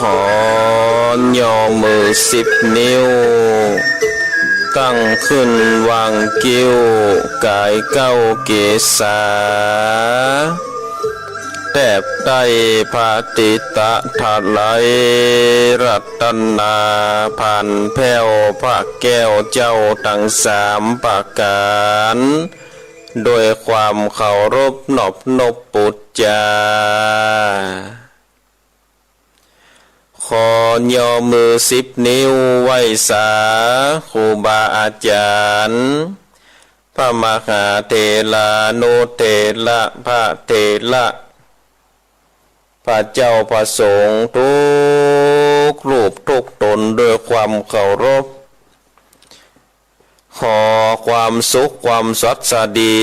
อย่อมือ10 นิ้วตั้งขึ้นวางกิ้วกายเก้าเกษาแทบใต้พาติตะทัดไหลรัตนาผ่านแผ้วพระแก้วเจ้าทั้ง3 ประการโดยความเคารพนอบนบปุจจาขอย่อมือ10 นิ้วไหว้สาครูบาอาจารย์พระมหาเถรานุเถระพระเถระพระเจ้าพระสงฆ์ทุกรูปทุกตนด้วยความเคารพขอความสุขความสัสดี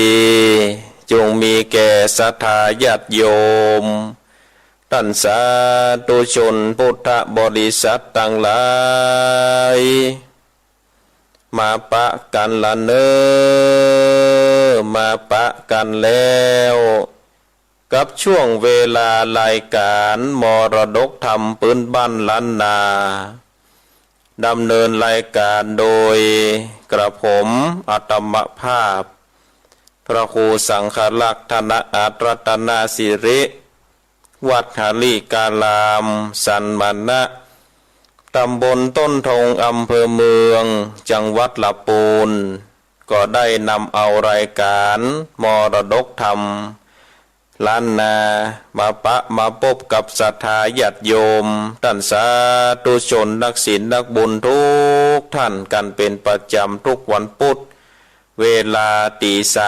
จงมีแก่ศรัทธาญาติโยมท่านสาธุชนพุทธบริษัททั้งหลายมาปะกันละเนอมาปะกันแล้วกับช่วงเวลารายการมรดกธรรมพื้นบ้านล้านนาดำเนินรายการโดยกระผมอัตมภาพพระครูสังฆลักษณ์ธนอัตรัตนาสิริวัดหาลีกาลามสันมานะตำบลต้นทงอำเภอเมืองจังหวัดลำพูนก็ได้นำเอารายการมรดกธรรมล้านนามาพบกับศรัทธาญาติโยมท่านสาธุชนนักศีลนักบุญทุกท่านกันเป็นประจำทุกวันพุธเวลา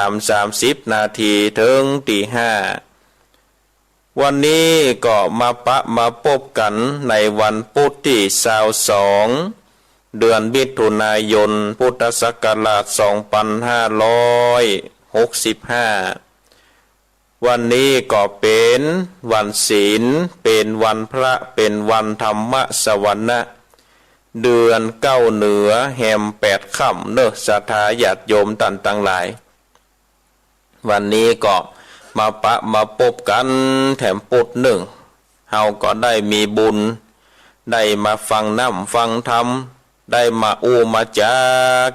3:30 นาทีถึง5:00วันนี้ก็มาพบกันในวันพุธที่22 เดือนมิถุนายนพุทธศักราช2565วันนี้ก็เป็นวันศีลเป็นวันพระเป็นวันธรรมสวรรณะเดือน9เหนือแห่ม8ค่ำเนอะศรัทธาญาติโยมท่านทั้งหลายวันนี้ก็มาพบกันแถมปุดหนึ่งเฮาก็ได้มีบุญได้มาฟังน้ำฟังธรรมได้มามาจา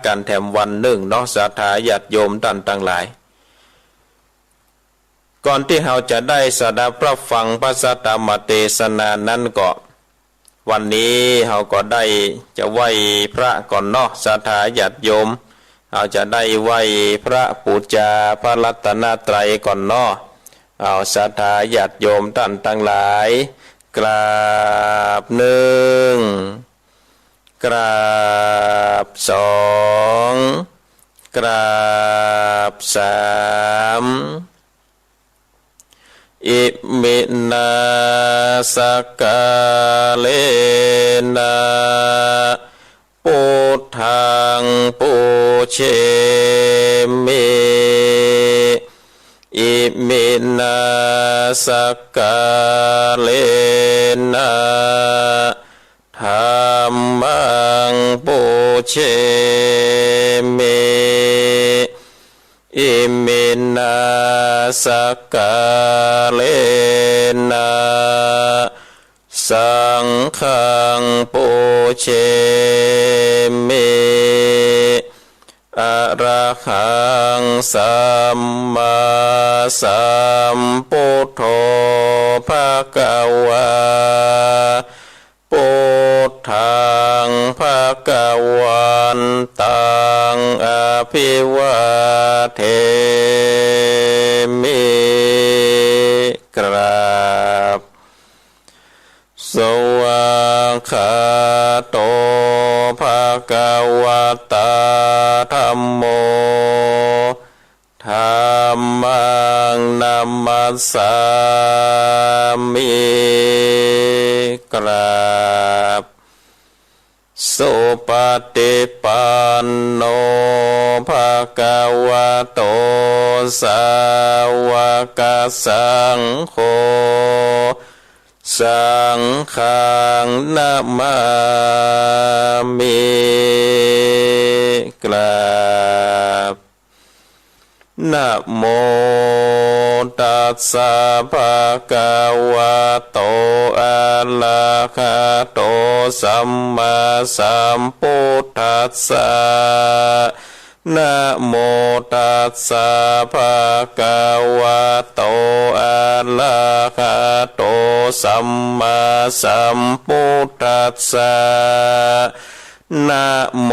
กันแถมวันหนึ่งเนาะศรัทธาญาติโยมท่านทั้งหลายก่อนที่เราจะได้สดับรับฟังพระสัทธรรมเทศนานั้นก็วันนี้เราก็ได้จะไหว้พระก่อนเนาะศรัทธาญาติโยมเราจะได้ไหว้พระปูจาพระรัตนตรัยก่อนเนาะเอาศรัทธาญาติโยมท่านทั้งหลายกราบ1กราบ2กราบ3อิมินาสกาเลนะพุทธังปูเชมิอิมินาสกาเลนะธัมมังปูเชมิอิมินาสกาเลนะสังฆังปูเชมิอะระหังสัมมาสัมพุทโธภะคะวาพุทธังภะคะวันตังอภิวาเทมิกราบสวากขาโตภะคะวะตาธัมโมธัมมังนัมมัสสามิกราบสุปฏิปันโนภะคะวะโตสาวกสังโฆสังฆังนะมามิกราบ นะโมตัสสะภะคะวะโตอะระหะโตสัมมาสัมพุทธัสสะนะโมตัสสะภะคะวะโตอะระหะโตสัมมาสัมพุทธัสสะนะโม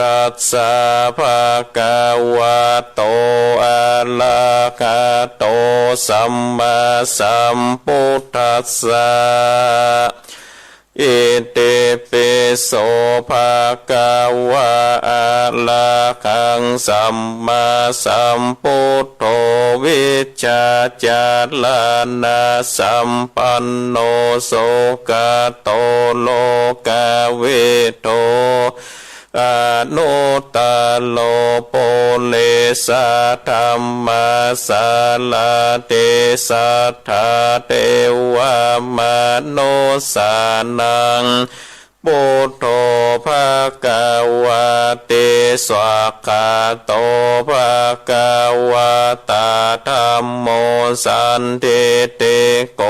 ตัสสะภะคะวะโตอะระหะโตสัมมาสัมพุทธัสสะอิติปิโสภะคะวะอะระหังสัมมาสัมพุทโธวิชชาจารณะสัมปันโนโสกโตโลกวิโตอนุตตโลโปเลสะธัมมาสาลาเตสัทธาเทวมโนสานังพุทโธภะคะวะเตสวากขาโตภะคะวะตาธัมโมสันทิเตโก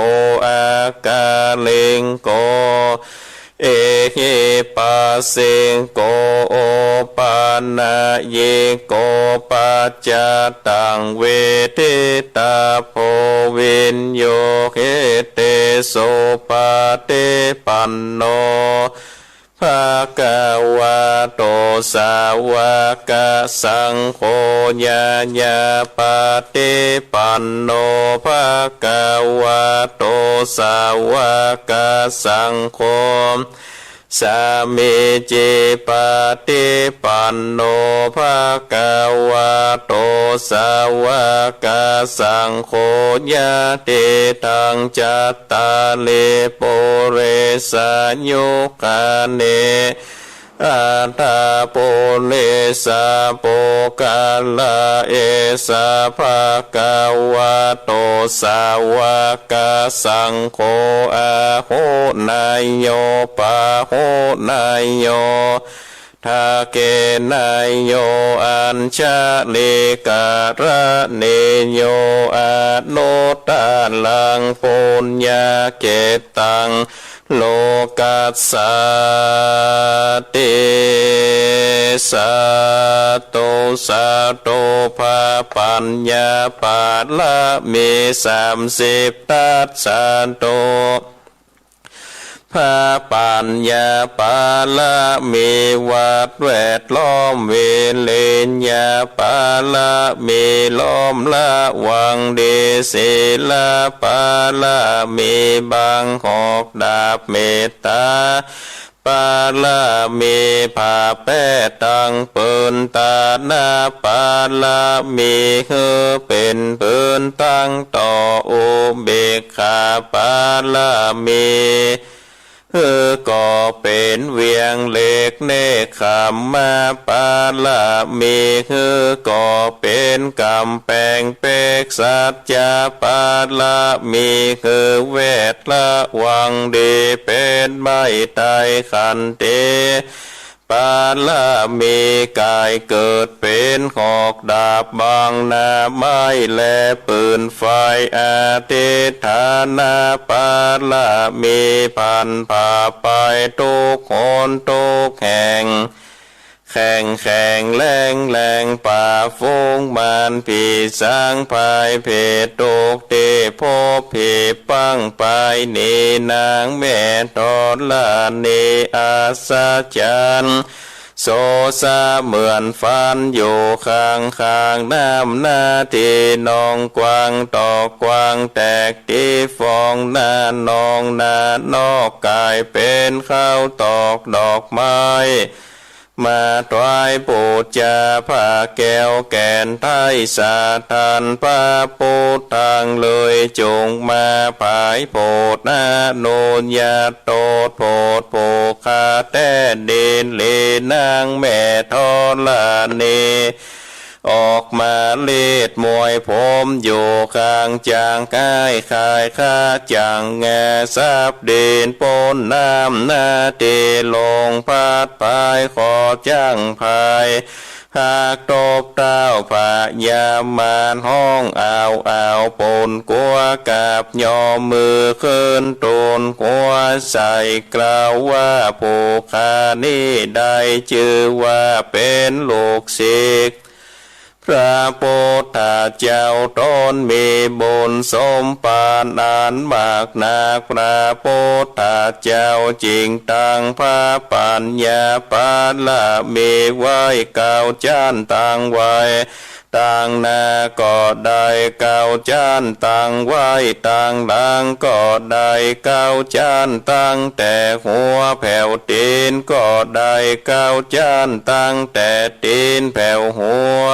อาคาลิงโกเอหิปัสสิโกโอปานะเยโกปัจจตังเวทิตาโพวินโยเหเตโสปะเตปันโนภะคะวะโตสาวกสังโฆญาญาปะเตปันโนภะคะวะโตสาวกสังโฆสามิจิปะติปันโนภะคะวะโตสาวกสังโฆญาติตังจัตตาลิปุเรสยุคาเนอัตตาปุเรสะปุกาลาเอสะภะคะวะโตสาวกสังโฆอะโหนายโยปะโหนายโยทาเกนายโยอัญชลิการะเนโยอนุตตลังปุญญาเกตังโลกัสสติสัตโตสัตโตภะปัญญาปาละเม30ตัสสะโตภะปัญญาปาละเมวัดแวดล้อมเวเลญญาปาละเมล้อมละวังเดเสละปาละเมบางหอกดาบเมตตาปาละเมผาแป้ตังเปินตานาปาละเมเฮเป็นเปินตั้งต่อโอเบกขาปาละเมก็เป็นเวียงเล็กเนคขามมาปาละเมก็เป็นกำแปงเปกสัจจาปาละเมเวทละวังดีเป็นไม้ไตขันเตปาละเมกายเกิดเป็นหอกดาบบางนาไม้และปืนไฟอาทิฐานาปาละเมพันผ่าไปทุกคนทุกแห่งแข่งแรงป่าฟงมานผีสางภายเพศตกเตโพผีปังไปเนนางแม่ตอดลาเนอาสาจันโซซาเหมือนฟันอยู่ข้างน้ำนาทีนองกวางตอกกวางแตกที่ฟองหน้านองนานอกกายเป็นข้าวตอกดอกไม้มาถวายปูจาผ้าแก้วแก่นไทยสาทานพระพุทธังเลยจงมาภายโพดนาโนญญาโตโพดโภคาแต่เดนเลนางแม่ทอลาเนออกมาเลีดมวยผมอยู่ข้างจางกายคายข้าจางแงซับเดินปนน้ำนาเตลงพัดพายขอจ้างพาย หากตบเต้าพยามานห้องเอาปนกัวกับยอมมือขึ้นตนกัวใส่กล่าวว่าผู้ขานี้ได้ชื่อว่าเป็นลูกศิษย์พระพุทธเจ้าตนมีบุญสมปานอันมากนักพระพุทธเจ้าจริงตังพระปัญญาปาละมีไว้เก่าจานตังไว้ต่างหน้าก็ได้เก่าจานตังไว้ต่างหลังก็ได้เก่าจานตั้งแต่หัวแผ่วตีนก็ได้เก่าจานตั้งแต่ตีนแผ่วหัว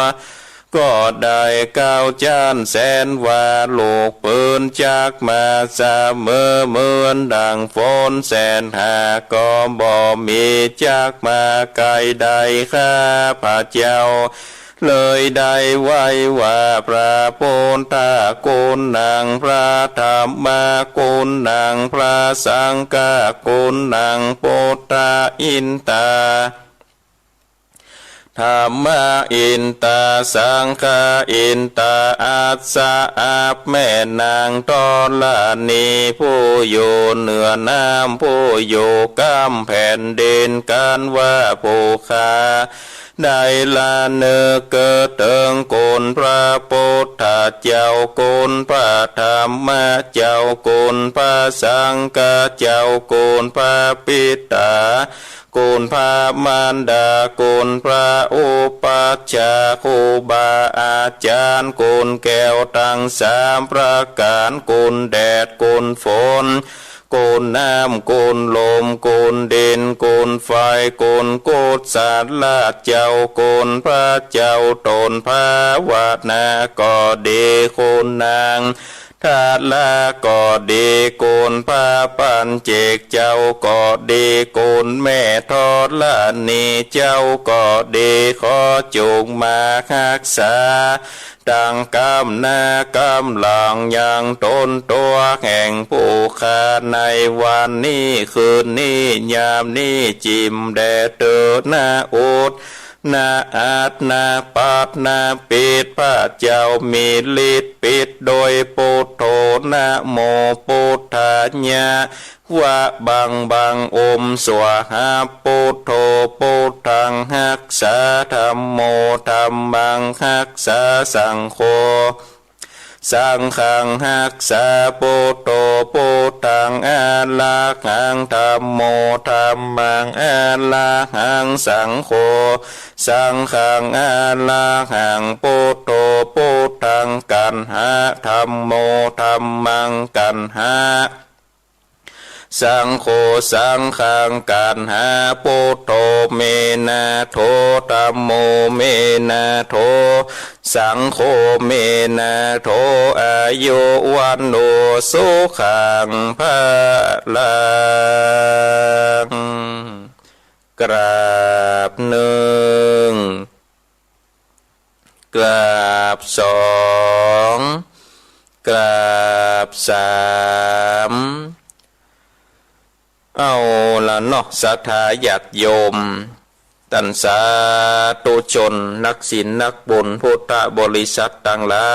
ก็ได้เก้าจานแสนว่าลูกปืนจากมาเสมอเหมือนดังฝนแสนหาก็บ่มีจากมาไกลใดข้าพระเจ้าเลยได้ไว้ว่าพระพุทธกุณนางพระธรรมกุณนางพระสังฆกุณนางพุทธอินตาธรรมอินตาสังฆอินตาอัสสะอาบแม่นางตอลานีผู้อยู่เหนือน้ำผู้อยู่กำแผ่นดินกันว่าผู้ขาได้ละเนื้อเกิดเติงโกนพระพุทธเจ้าโกนพระธรรมเจ้าโกนพระสังฆเจ้าโกนพระปิตาโกนพระมารดาโกนพระอุปัชฌาย์ครูบาอาจารย์โกนแก้วตั้งสามประการโกนแดดโกนฝนโกนน้ำโกนลมโกนดินโกนไฟโกนโกฏศาสตร์ลาดเจ้าโกนพระเจ้าตนพระวาดนาก็ดีโกนนางทาลาก็ดีโกนพระปัญเจกเจ้าก็ดีโกนแม่ทอดลานีเจ้าก็ดีขอจุงมารักษาดังกำนากำลังยังตนตัวแห่งผู้ขาในวันนี้คืนนี้ยามนี้จิมแดดเตือหน้าอุดนาอาจนาปัดนาปิดพระเจ้ามีฤทธิ์ปิดโดยพุทโธนะโมพุทธาญาวะบังอมสวาหาพุทโธพุทธังหักษาธัมโมธัมมังหักษาสังโฆสังฆังหักษาพุทโธพุทธังอาลาหังธัมโมธัมมังอาลาหังสังโฆสังฆังอาลาหังพุทโธพุทธังกันหาธัมโมธัมมังกันหาสังโฆสังฆังกันหาพุทโธเมนะโธธัมโมเมนะโธสังโฆเมนะโธอายุวันโนสุขังภะลังกราบหนึ่งกราบสองกราบสามเอาละเนาะศรัทธาญาติโยมท่านสาธุชนนักศีลนักบุญพุทธบริษัทต่างหลา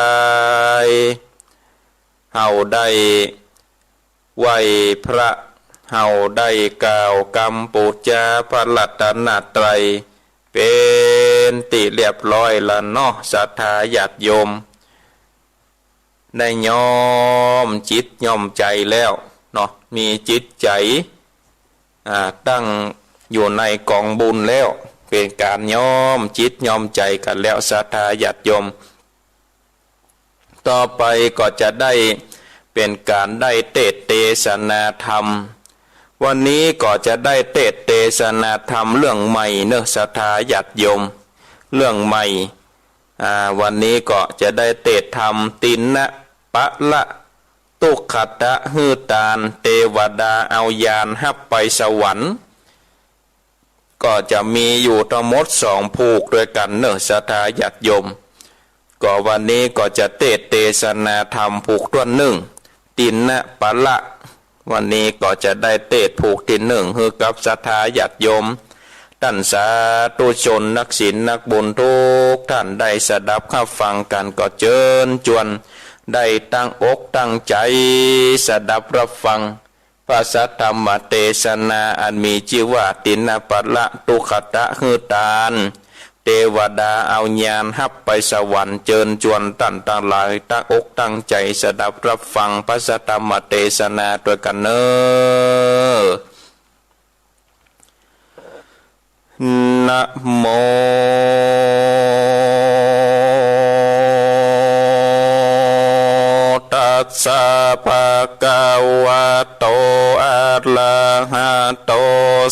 ยเฮาได้ไหวพระเฮาได้กล่าวกำปูจาพระรัตนตรัยเป็นติเรียบร้อยละเนาะศรัทธาญาติโยมได้ยอมจิตยอมใจแล้วเนาะมีจิตใจตั้งอยู่ในกองบุญแล้วเป็นการยอมจิตยอมใจกันแล้วศรัทธาญาติโยมต่อไปก็จะได้เป็นการได้เทศนาธรรมวันนี้ก็จะได้เทศนาธรรมเรื่องใหม่เนอะศรัทธาญาติโยมเรื่องใหม่วันนี้ก็จะได้เทศธรรมตินนะปะละตุขัตตะฮือตานเทวดาเอายานหับไปสวรรค์ก็จะมีอยู่ทั้งหมด2ผูกด้วยกันเนอะศรัทธาญาติโยมก็วันนี้ก็จะเทศนาธรรมผูกตัวหนึ่งตินนะปะละวันนี้ก็จะได้เทศผูกที่1คือกับศรัทธาญาติโยม ท่านสาธุชนนักศีลนักบุญทุกท่านได้สดับขับฟังกันก็เจิญจวนได้ตั้งอกตั้งใจสดับรับฟังพระสัทธรรมเทศนาอันมีชื่อว่าตินปัลละตุขตะหือตานเทวดาเอาญาณฮับไปสวรรค์เจิญจวนตั้นตั้งหลายตั้งอกตั้งใจสดับรับฟังพระสัทธรรมเทศนาด้วยกันเนอนะโมตัสสะภะคะวะโตอะระหะโต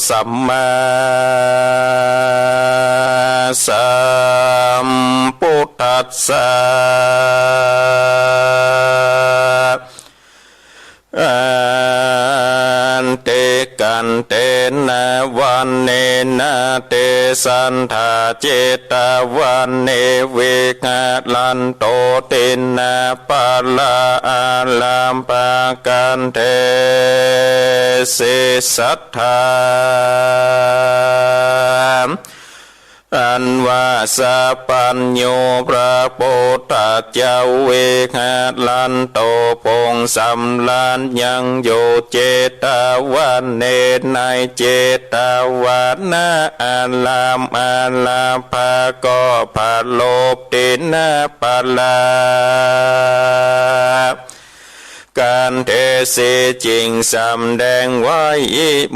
สัมมาสัมพุทธัสสะเตกันเตนะวันเนนะเตสันทาเจตวันเนเวกาลันโตเตนะปะละอาลามปะกันเทเสสัทธาอันว่าสัพพัญโยพระโพธิเจ้าเวหาลันโตปงสัมลานยังโยเจตวันเนในเจตวันนาอาลามอาลาภาก็ภาโลปตินาปะลาการเทศจริงสำแดงไว้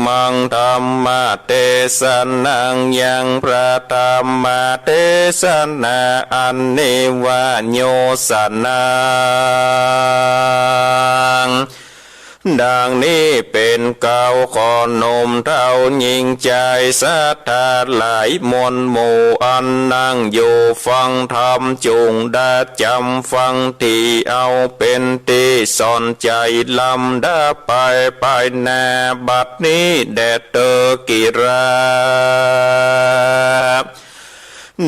มังธรรมเทศนังยังพระธรรมเทศนาอันนิวาโยสนังดังนี้เป็นเก่าขอนมเท่ายิ่งใจศรัทธาหลายมวลหมู่อันนั่งอยู่ฟังธรรมจุงได้จำฟังที่เอาเป็นที่สอนใจลำได้ไปนาบัดนี้แดดเตอกิรา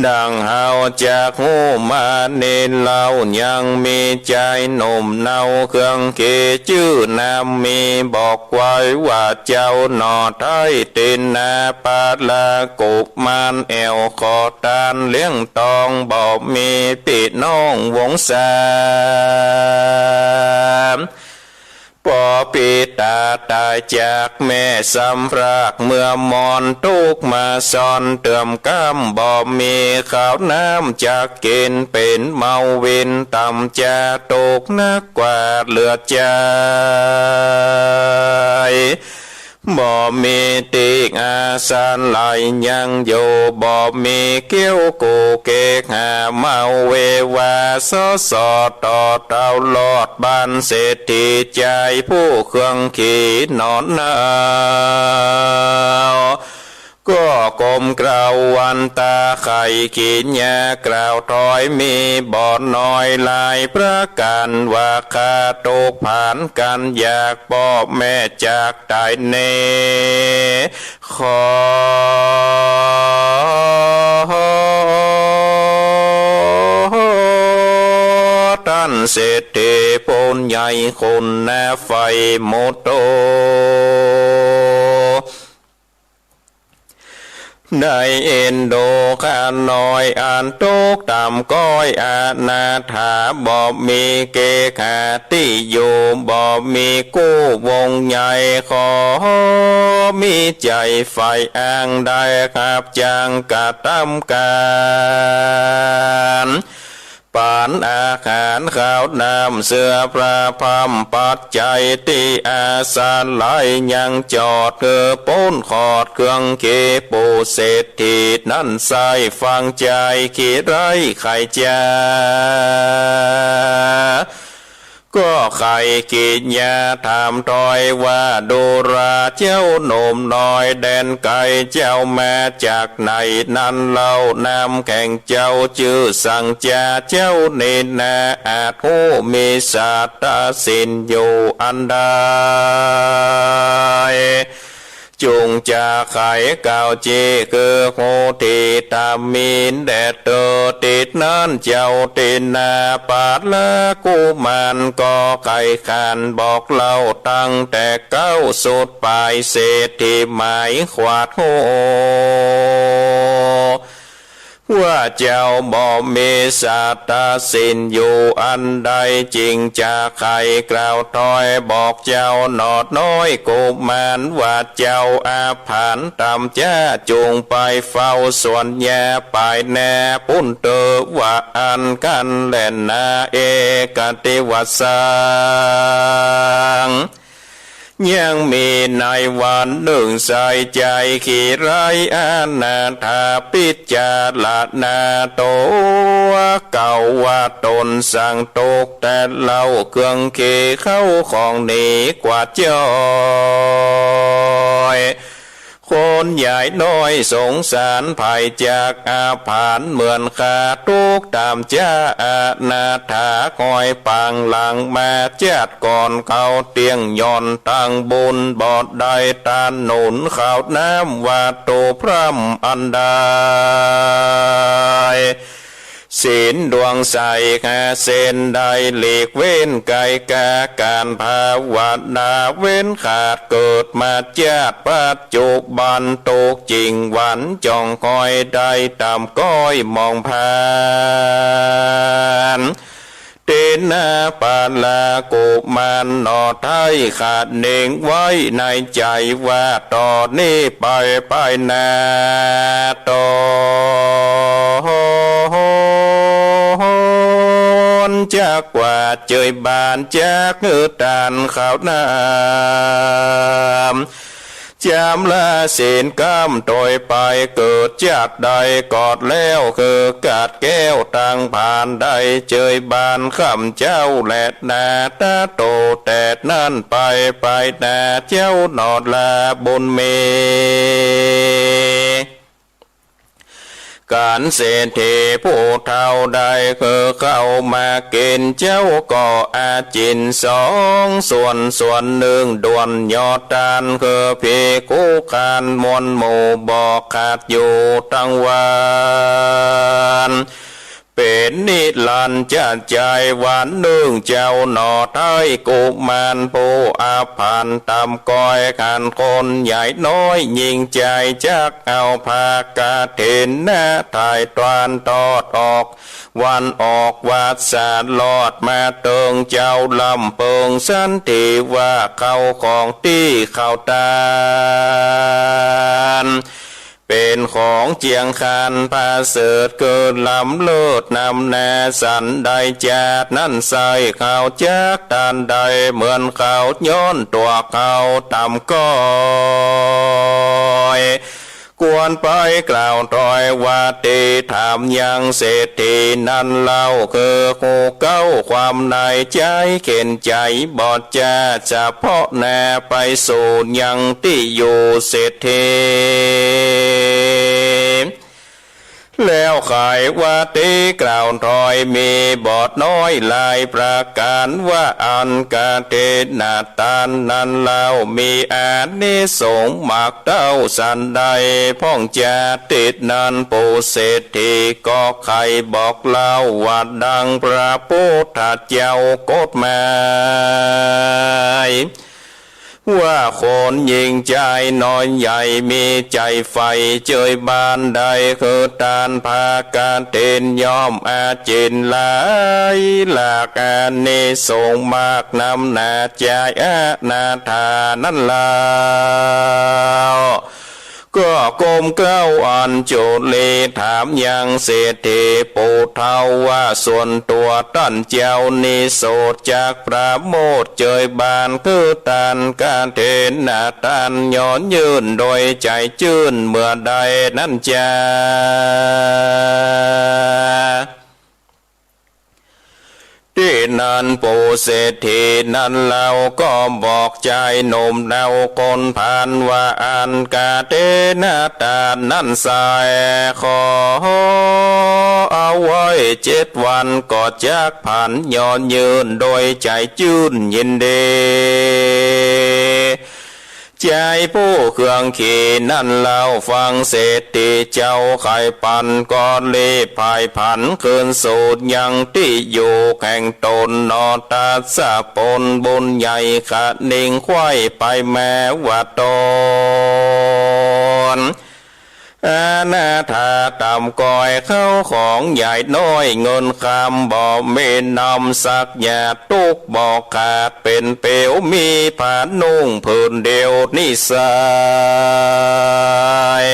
ดังเฮาจากหูมาเนเล่ายังมีใจหนุ่มเนาเครื่องเกชื่อนามมีบอกไว้ว่าเจ้าหนอไทยตินนาปาลากุกมานแอวขอตานเลี้ยงตองบอกมีปีน้องวงศาปอปีตาตายจากแม่สำรากเมื่อมอนทุกมาซ่อนเติมก้ามบ่มีข้าวน้ำจากกินเป็นเมาวินต่ำจะตกนักกว่าเหลือใจบ่มีติกอาสานไหลยังอยู่บ่มีเกี้ยวกูเกกหาเมาเววาสอสอต่อเต้าลอดบ้านเศรษฐีใจผู้เครื่องขี่นอนหนาวก็กลมกล่าววันตาไข่ขีญญากล่าวถอยมีบ่อน้อยลายประการว่าคาตกผ่านกันอยากพ่อแม่จากตายเนขอท่านเศรษฐีพลใหญ่คนแน่ไฟโมโตได้เอ็นโดข้าน้อยอ่านตกตามก้อยอาณาถาบ่มีเกขาที่อยู่บ่มีกู้วงใหญ่ขอมีใจไฟอ้างได้ครับจางกะทำการปานอาหารข้าวน้ำเสื้อพระพรมปัจจัยที่อาสาไหลยังจอดเกือป้นขอดเครื่องเกปูเศรษฐีนั่นใส่ฟังใจขีไรไข่จ้าก็ไข่กินยาถามถอยว่าดูราเจ้าหนุ่มน้อยแดนไก่เจ้าแม่จากไหนนั้นเล่านำแข่งเจ้าชื่อสั่งจาเจ้าเนนาอาจหูมีศาสตร์ศิลป์อยู่อันใด จุงจะไขเก่าเจคือโหติตามินแดดเตอติดนั้นเจ้าตินนาปาดละกุมารก็ไก่ขานบอกเล่าตั้งแต่เก้าสุดปลายเศรษฐีหมายขวาดโหว่าเจ้าบ่มีศาสตร์สินอยู่อันใดจริงจะใครกล่าวถอยบอกเจ้าหนอดน้อยกุมารว่าเจ้าอาผานตามจ้าจูงไปเฝ้าส่วนแย่ไปแน่ปุ่นเตอว่าอันกันแล่นนาเอกติวัสังยังมีในวันหนึ่งใส่ใจขี้ไรอาณาถาปิจารณาโตเก่าว่าตนสั่งตกแต่เล่าเครื่องเขเข้าของหนีกว่าจ้อยคนใหญ่น้อยสงสารภัยจากอาผานเหมือนขาทุกตามจ้าอาณาถาคอยปางหลังมาจัดก่อนเขาเตียงย่อนตั้งบุญบอดได้ตาหนุนข่าวน้ำว่าโตพร่ำอันใดศีลดวงใสแค่เส้นได้หลีกเว้นไกลกาการภาวนาเว้นขาดเกิดมาจากปัจจุบันตกจริงหวันจ้องคอยได้ตามก้อยมองผ่านเตนะปาลากุมารนอไทยขาดเน่งไว้ในใจว่าต่อนนี้ไปนาต่อจากว่าเจยบานจากเงือตานข่าวน้ำจำลาเส้นกำโดยไปเกิดจากใดกอดแล้วคือกาดแก้วต่างผ่านได้เจยบานคำเจ้าแหลดนาตาโตแต่นั่นไปนาเจ้านอดลาบนเมการเศรษฐีผู้เท่าใดคือเข้ามากินเจ้าก็อาจินสองส่วนหนึ่งด่วนยอดตานคือพีคู่การมวลหมู่บอกขาดอยู่ตั้งวันเป็นนิรันดร์จะใจหวานหนึ่งเจ้าหนอไทยกุมารผู้อาภันตามก้อยขันคนใหญ่น้อยยิงใจจักเอาภากาเทนหน้าถ่ายตวนตอดออกวันออกวัดสาดลอดมาเติงเจ้าลำเปิงสันติว่าเข้าของที่เข้าตานเป็นของเจียงคานพาเสดเกิดลำเลิศนำนาสันใดจัดนั่นใส่ข่าวจากตานใดเหมือนข่าวย้อนตัวข่าวต่ำก้อยกวนไปกล่าวตอยว่าตีถามยังเศรษฐีนั่นเล่าคือหูเก้าความในใจเข็นใจบอดจะเพาะแน่ไปสู่ยังที่อยู่เศรษฐีแล้วขายว่าตีกล่าวถอยมีบอดน้อยลายประการว่าอันกาเทนาตานนั้นเล่ามีอานิสงส์มากเต้าสันใดพ่องจะติดนันปูเศรษฐีก็ใครบอกเล่าว่าดังพระพุทธเจ้ากฎหมายว่าคนยิงใจน้อยใหญ่มีใจไฟเจยบานใดคือตานพาการเตนยอมอาจินหลายหลากอานิสงส์มากนำนาใจอาณาถานั่นลาวก็กรมเกล้าอันโจเลถามยังเศรษฐีปู่เท่าว่าส่วนตัวตั้นเจ้านิโสดจากพระโมทเจยบานคือตานการเทนนาตานย้อนยืนโดยใจจื่นเมื่อใดนั่นจ้าที่นั่นปูเศรษฐีนั้นเราก็บอกใจหนุ่มเนาคนผ่านว่าอันกาเตนาตานั่นสายขอเอาไว้7 วันก็จากผ่านย้อนยืนโดยใจจื่นยินดี ใจผู้เครื่องขี่นั่นเล่าฟังเศรษฐีเจ้าไข่ปันก่อนรีบภายผันคืนสูตรยังที่อยู่แห่งตนนอตาสะปนบุญใหญ่ขะนิ่งควายไปแม้ว่าตนอาณาถาตำก้อยเข้าของใหญ่น้อยเงินคำบ่เมนนำสักหยาตุกบอกขาดเป็นเปียวมีผ้านุ่งผืนเดียวนิสัย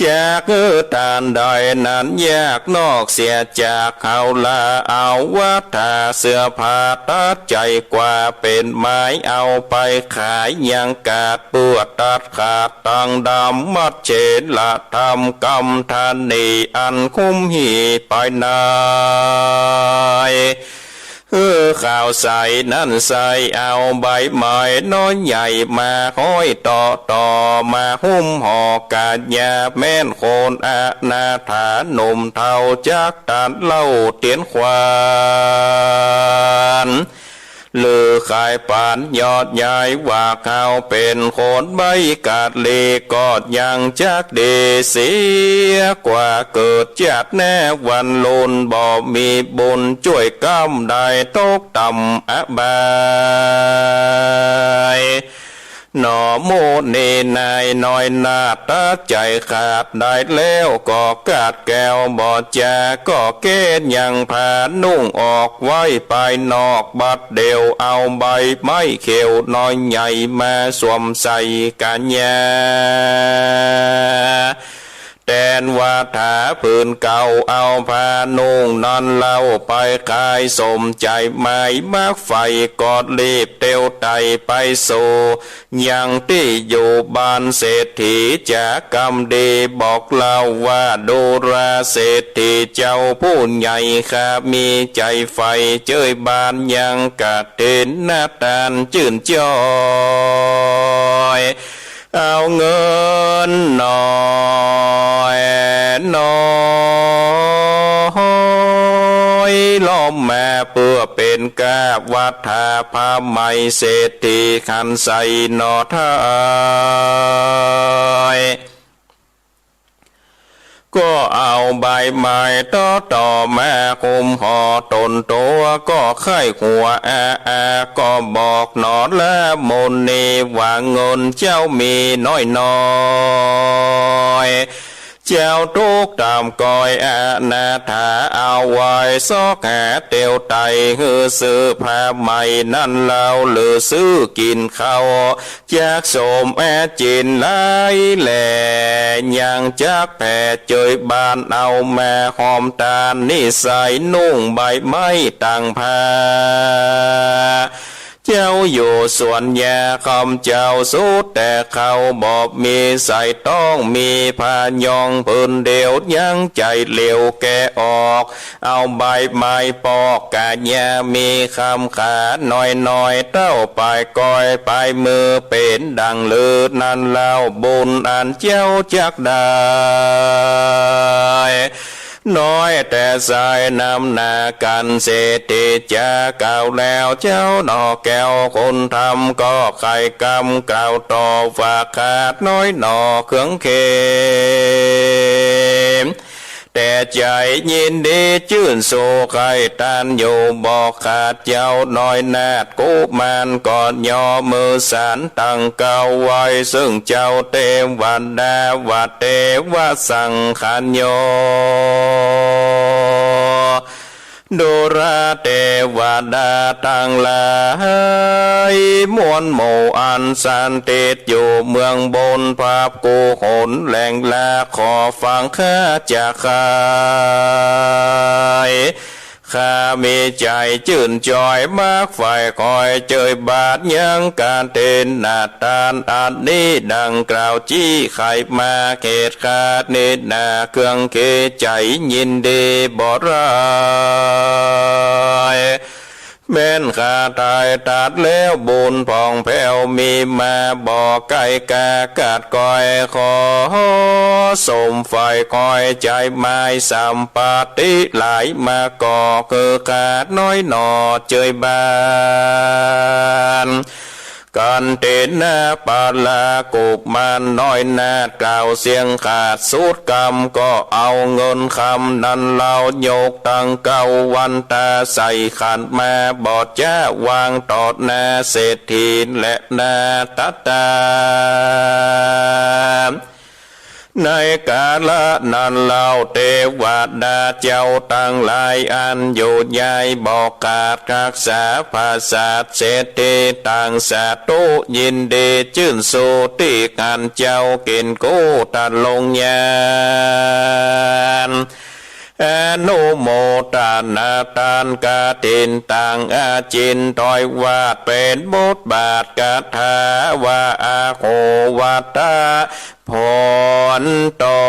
จากทานใดนั้นยากนอกเสียจากเขาละเอาวัฏาเสื้อผ้าตัดใจกว่าเป็นไม้เอาไปขายยังกาดปวดตัดขาดตังดำมัดเฉดละทำกรรมทานนีอันคุ้มหีไปนายข้าวใส่นั่นใส่เอาใบไม้น้อยใหญ่มาห้อยต่อมาหุ้มห่อกาดยาแม่นโคนอาณาถาหนุ่มเท่าจากตัดเล่าเตียนควานลือขายปานยอดใหญ่ว่าเขาเป็นคนใบกาดลีกอดยังจากเดเสียกว่าเกิดจากแน่วันลุนบ่มีบุญช่วยกำได้ตกต่ำอบายหนอโมเนนายน้อยนาตาใจขาดได้แล้วก็กาดแก้วบอดจาก็เกณฑ์ยังผ่านุ่งออกไว้ไปนอกบัดเดียวเอาใบไม้เขียวน้อยใหญ่มาสวมใส่กันยาแตนว่าถาพื้นเก่าเอาผ้านุ่งนอนเล่าไปขายสมใจไม้มากไฟกอดรีบเตียวไตไปสู่ยังที่อยู่บ้านเศรษฐีจากกรรมดีบอกเล่าว่าดูราเศรษฐีเจ้าผู้ใหญ่ข้ามีใจไฟเจยบานยังกะเต็นหน้าตาจื่นจ้อยเอาเงินน้อยล้อมมาเพื่อเป็นกาวัฏาพาใหม่เศรษฐีขันใส่นอทายก็เอาใบไม้ต่อมาคุมห่อตนตัวก็ไข้หัวก็บอกนอนและมนนีว่าเงินเจ้ามีน้อยเจ้าทุกตามกอยอาณาถาเอาไว้ซอกหาเตียวไตฮือซื้อผ้าใหม่นั่นเราหรือซื้อกินเขาจากสมจินไล่แหล่ยังจากแผ่เจยบานเอาแม่หอมตาลนิสัยนุ่งใบไม้ต่างผ้าเจ้าอยู่ส่วนยาคำเจ้าสุดแต่เขาบอกมีใส่ต้องมีพายองพื้นเดียวยังใจเหลวแกออกเอาใบไม้ปอกกาญามีคำขาน้อยเต้าไปก้อยไปมือเป็นดังลือนั่นเล่าบุญอันเจ้าจักได้น้อยแต่สายนำหน้ากันเศรษฐีจะกล่าวแล้วเจ้าดอกแก้วคนทำก็ไข่กำกล่าวต่อฝากขาดน้อยหนอเครื่องเค็มแต่ใจยินดีชื่นสู่ใครตันอยู่บอกขาดเจ้าน้อยนาดกุมารก่อนย่อมือสารตั้งเก่าไว้ซึ่งเจ้าเทวันดาวัดเทวสังขารโยดูราเทวดาทั้งหลายมวลหมู่อันสันติอยู่เมืองบนภาพกูหนแหล่งลาขอฟังข้าจะขายข้ามีใจจื่นจอยมากฝ่ายคอยเจยบาทยังการเต้นนาตานอันนี้ดังกล่าวจี้ไข่มาเขตขาดนิดนาเครื่องเกใจยินดีบ่ร้ายแม่นข้าตายตัดแล้วบุญผ่องแผ้วมีมาบอกไก่กากาดก้อยขอสมไฟคอยใจไม้สัมปติหลายมาก่อคือขาดน้อยหนอเจยบาน กันเตนะปาลากุบมานน้อยนากล่าวเสียงขาดสูดกรรมก็เอาเงินคำนั้นเล่าโยกตั้งเก้าวันตาใส่ขันมาบอดจ้าวางตอดนาเศรษฐีและนาตัตตาในกาลนั้นเล่าเทวดาเจ้าตั้งหลายอันอยู่ใหญ่บอกกาดรักษาภาษาเศรษฐีต่างสาธุยินดีชื่นสูติกันเจ้ากินกูตัดลงยานอนุโมทนาทานกฐินต่างอาจินถอยวาดเป็นบทบาทกถาว่าอาโควัตตาพรต่อ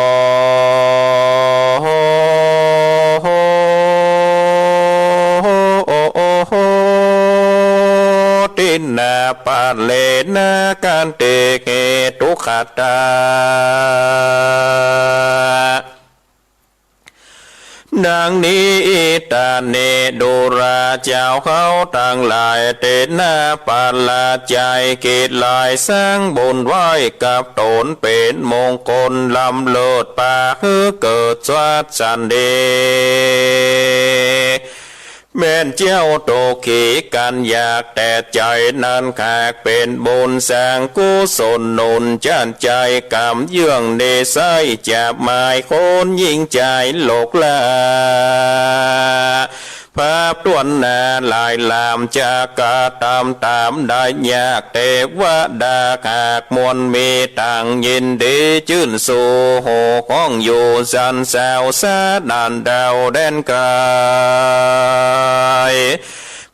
ตินาปาเลนะกันเตเกตุขตาดังนี้ตาเนดูราเจ้าเขาต่างหลายเตนะปาลาใจกิจลายสร้างบุญไว้กับตนเป็นมงคลลำเลิศป่าคือเกิดสวัสสันเดแม่นเจ้าโตขีกันอยากแต่ใจนั้นขากเป็นบุญสร้างกุศลหนุนจันใจกำเยื่องเดไซจับหมายคนยิ่งใจโลกลาภาพตวนนาลายลามจากกาตามได้ยากเทวดาหากมวลมีต่างยินดีชื่นสู่โหข้องอยู่สันแซวสาดานดาวแดนไกล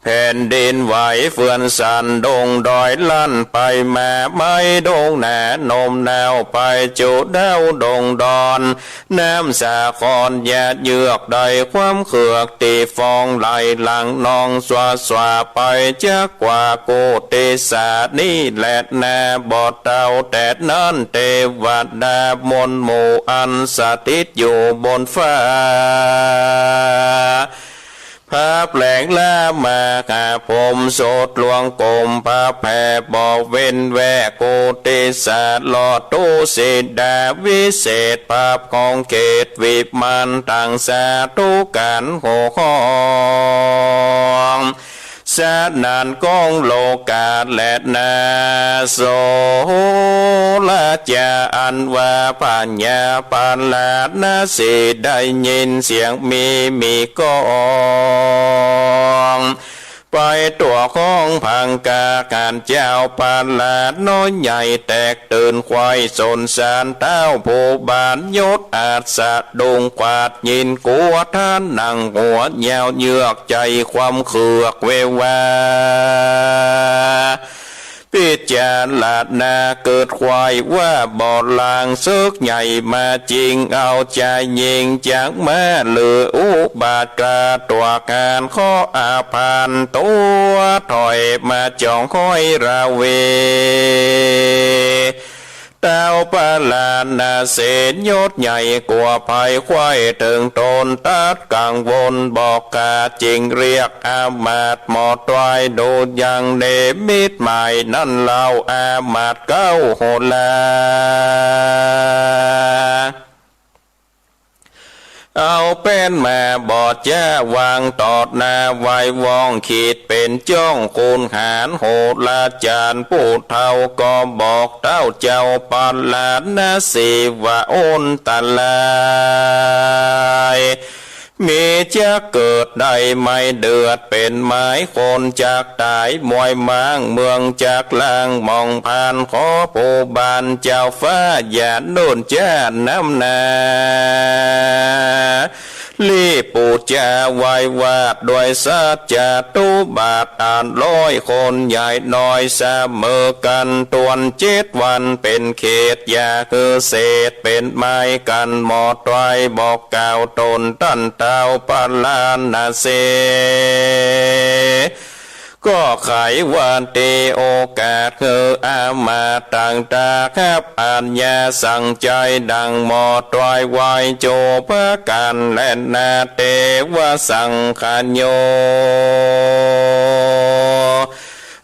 แผ่นดินไหวเฟื่อนสันดงดอยลั่นไปมาไม่ดงแหนนมแนวไปจุดดาวดงดอนน้ำสาคอนแยดเยือกใดความเขือกตีฟองไหลหลังนองสวาไปจากกว่าโกติสานี่แหละแน่บอดเต่าแต่นั้นเทวดามนหมู่อันสถิตอยู่บนฟ้าพระแปลงละมาข้าผมโสดหลวงกรมพระแผ่บอกเว้นแวกโกติศาสตร์ลอดตุสิดาวิเศษภาพของเกตวิมันต่างสาธุกันโหข้องสานานกองโลกาและนาโสละจาอันว่าปัญญาปัญลานาสิได้ยินเสียงมีกองไปตัวของพังกาการเจ้าปาลาดน้อยใหญ่แตกตื่นควายสนสารเต้าผู้บานยศอาจสะดงกวาดยินกัวท่านนั่งหัวยาวเยือกใจความเขือกเววาพิจารณาเกิดควายว่าบ่อลางซึกใหญ่มาจริงเอาใจยิงจากแม่เหลืออุบาทกาตัวการข้ออาพานตัวถอยมาจองค่อยราเวเต้าปาลานาเสนยศใหญ่กว่าภัยควายถึงตนตัดกังวลบอกกาจริงเรียกอามาตหมอดไว้ดูอย่างเนมิตรใหม่นั่นเราอามาตเก้าโหลาเอาเป็นแม่บอดจ้าวางตอดนาไว้วองขีดเป็นจ้องคูณหารโหดลาจารผู้เท่าก็บอกเต้าเจ้าปานลาดนาสีว่าโอนตะลายมีจะเกิดได้ไม่เดือดเป็นไม้คนจากตายมวยม้างเมืองจากล่างมองผ่านขอผู้บานเจ้าฟ้าอย่าโน่นจ้าน้ำนาลีปูจาไว้วาดด้วยสัจจตุบาทอ่านร้อยคนใหญ่น้อยเสมอกันตวน7 วันเป็นเขตยาคือเศษเป็นไม้กันหมอดไว้บอกกล่าวตนตั้นเต้าปาลานาเสก็ไขวันเตโอกาสคืออามาต่างตาครับอัญญาสั่งใจดังหมอตรายไวโจพระกันและนาเตวสังขโย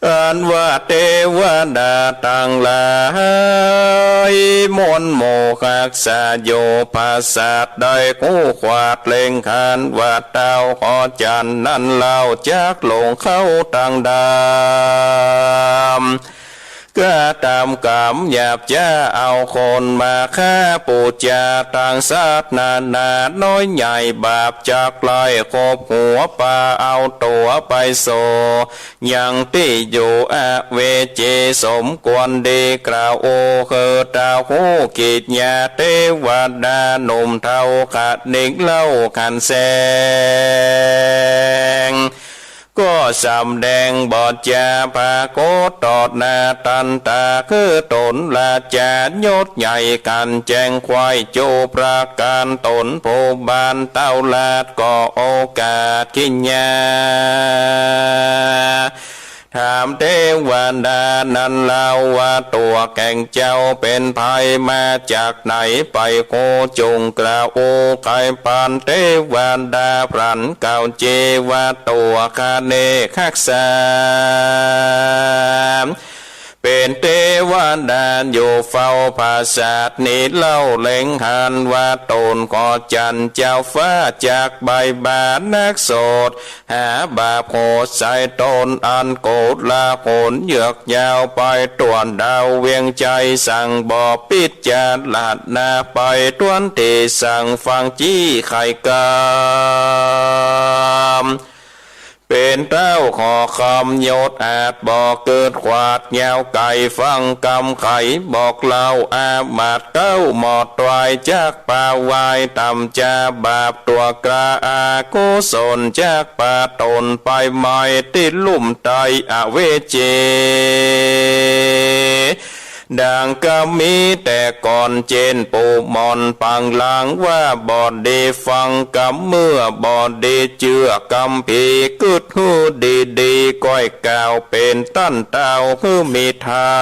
อันว่าเทวดาต่างหลายมนต์โมหักษาโยภาษาได้กู้ขวาดเล่งขันว่าดาวขอจันนั้นเล่าจากลงเข้าต่างดามก็ตามกรรมหยาบจ้าเอาคนมาฆ่าปูจาต่างศาสนานาน้อยใหญ่บาปจากลายคบหัวปลาเอาตัวไปโซยังที่อยู่อเวเจสมควรดีกล่าวโอเคตาหูกิจญาเทวดาหนุ่มเท่าขัดนิกเล่าขันแสงก็สำแดงบอดจาภาโกตอดนาตันตาคือตนลาจายศใหญ่กันแจงควายโจประการตนโพบานเต้าลาดก็โอกาสกิญญาถามเทวดานั้นเล่าว่าตัวแก่งเจ้าเป็นภัยมาจากไหนไปโคจงกล่าวโอไกปานเทวดาพรันเก่าเจว่าตัวคาเนคักษาเป็นเทวดาอยู่เฝ้าภาษาทนี้เล่าเล็งหันว่าตนขอจันเจ้าฟ้าจากใบบานนักโสดหาบาปโหดใส่ตนอันโกรธลาผลเหยือกยาวไปตวนดาวเวียงใจสั่งบ่อปิดจานลาดนาไปตวนที่สั่งฟังจี้ไข่กามเป็นเต้าขอคำโยดอาจบอกเกิดขวาดยาวไก่ฟังกำไข่บอกเล่าอามาดเก้าหมอดตวายจากป่าวายต่ำจาบาปตัวกระอากุศลจากป่าตนไปไม่ติดลุ่มใจอเวเจดังก็มีแต่ก่อนเจนปูมอนปังลางว่าบอดดีฟังกำเมื่อบอดดีเชื่อกำพีกึดหูดีดีก้อยกาวเป็นตั้นเต้าหูมีธรร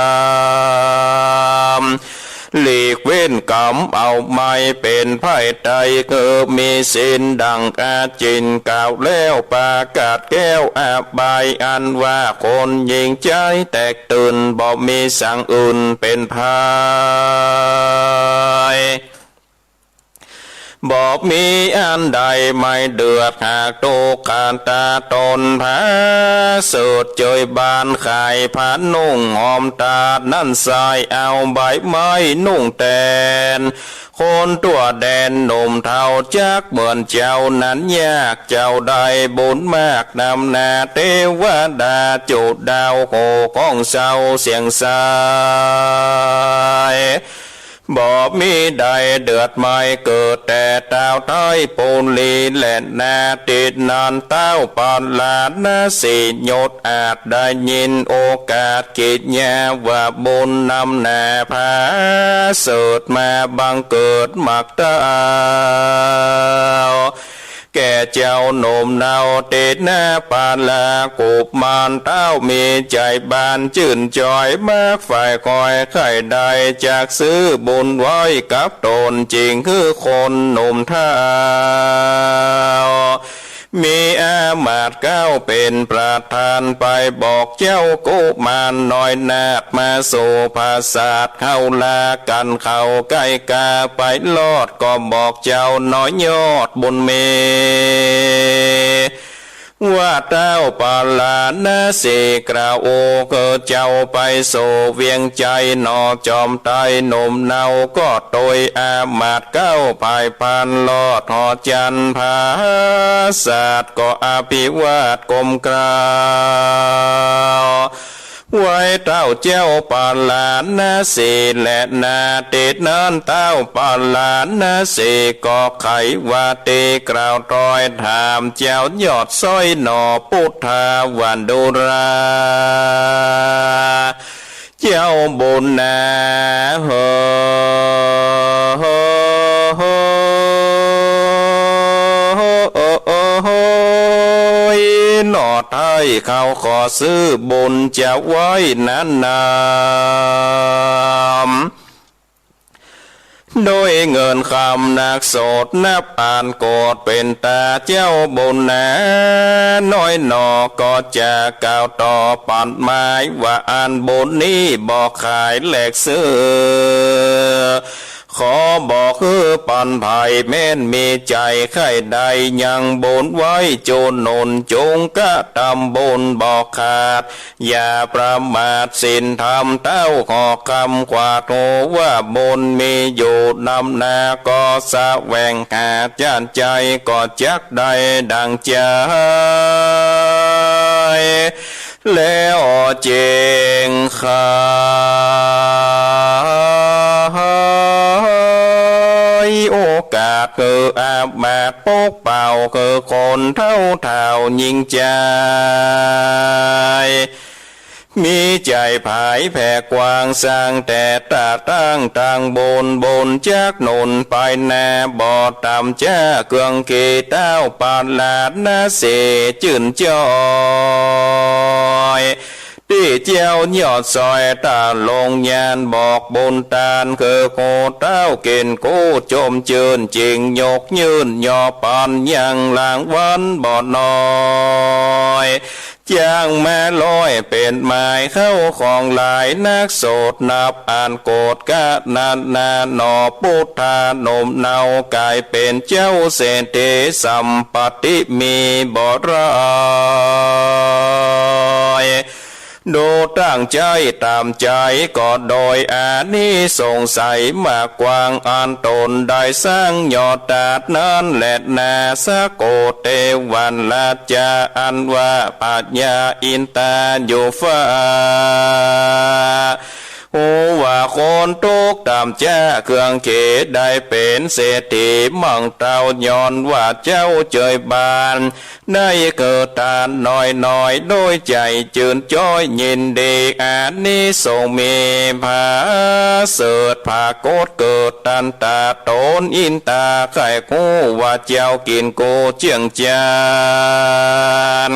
มหลีกเว้นกรรมเอาไม่เป็นไพ่ใดคือมีสินดังอาจินกล่าวแล้วปากาศแก้วอาบายอันว่าคนยิงใจแตกตื่นบ่มีสั่งอื่นเป็นพายบอกมีอันใดไม่เดือดหากโตการตาตนผาสุดจอยบานขายผานุ่งหอมตานั่นสายเอาใบไม้นุ่งแตนคนตัวแดนหนุ่มเท่าจากเบือนเจ้านั้นยากเจ้าได้บุญมากนำนาเทวดาจุดดาวโหก้องเศร้าเสียงสายบ่มีใดเดือดไม่เกิดแต่เต้าต้อยปูนลีแหลนนาติดนานเต้าปอนลาดนาสีโยดอาจได้ยินโอกาสกิจญาว่าบุญนำนาพาเสดมาบังเกิดมักเต้าแก่เจ้าหนุ่มเนาติดหน้าปานลากูบมานเต้ามีใจบานชื่นจอยมากฝ่ายคอยไข่ใดจากซื้อบุญไว้กับตนจริงคือคนหนุ่มเท้ามีอามาตย์เก้าเป็นประธานไปบอกเจ้ากุมารน้อยนาดมาสู่ภาษาทเข้าลากันเข้าใกล้กาไปลอดก็บอกเจ้าน้อยยอดบุญเมว่าเต้าปาลานาสีกล่าวโอเกิดเจ้าไปโซเวียงใจนอจอมไตหนุ่มเนาก็โดยอามาตย์เก้าภายพันลอดหอจันภาศาสตร์ก็อภิวาทกลมกล่าวไว้เต้าเจ้าปาลานนาสีและนาติดนั้นเต้าปาลานนาสีก็ไขว่าตีกล่าวตอยถามเจ้ายอดสร้อยหนอพุทธาวันดุราเจ้าบุญนาโฮหนอไทยเขาขอซื้อบุญจะไว้นาน โดยเงินคำนักโสดนับอ่านโกดเป็นตาเจ้าบุญนาน้อยหนอก็จะกล่าวต่อปัดหมายว่าอ่านบุญนี้บอกขายแหลกซื้อขอบอกคือปันภัยแม่นมีใจใครใดยังบนไว้โจนนนจงกะทำบุญบอกขาดอย่าประมาทสินธรรมเต้าขอคำกว่าโตว่าบุญมีอยู่นำนาก็สะแวงหาจานใจก็จักได้ดังใจแล้วเจงขาโอกาสคืออาบาดปกเป่าคือคนเท่าเท่ายิงใจมีใจผายแผ่กว้างสร้างแต่ตาตั้งต่างบนจากนนไปนาบ่อตามจ้าเกืองเกเต้าปาลาดนาเสจื่นจอยที่เจ้ายอดซอยตาลงยานบอกบนตาลคือโคเต้าเกินโคจมเจินจริงยกยืนยอปานยังหลังวันบ่อน้อยจ้างมาลอยเป็นหมายเข้าของหลายนักโสดนับอ่านโกรธกะนานาหนอพุทธานมเนากายเป็นเจ้าเศรษฐีสัมปติมีบ่รอยดูตั้งใจตามใจก็โดยอานิสงส์ใสมากกว้างอ่านตนได้สร้างยอดตาดนั้นแหละนาสะโกเตวันลาจาอันว่าปัญญาอินตาอยู่ฟ้าโอว่าคนตุกตามจ้าเครื่องเขได้เป็นเศรษฐีมั่งเต้าย้อนว่าเจ้าเจยบานได้เกิดตาน้อยโดยใจจืนจ้อยยินดีอานิสงส์มีผาเสดผาโกดเกิดตันตาโตนอินตาไข่คู่ว่าเจ้ากินโกเจียงจาน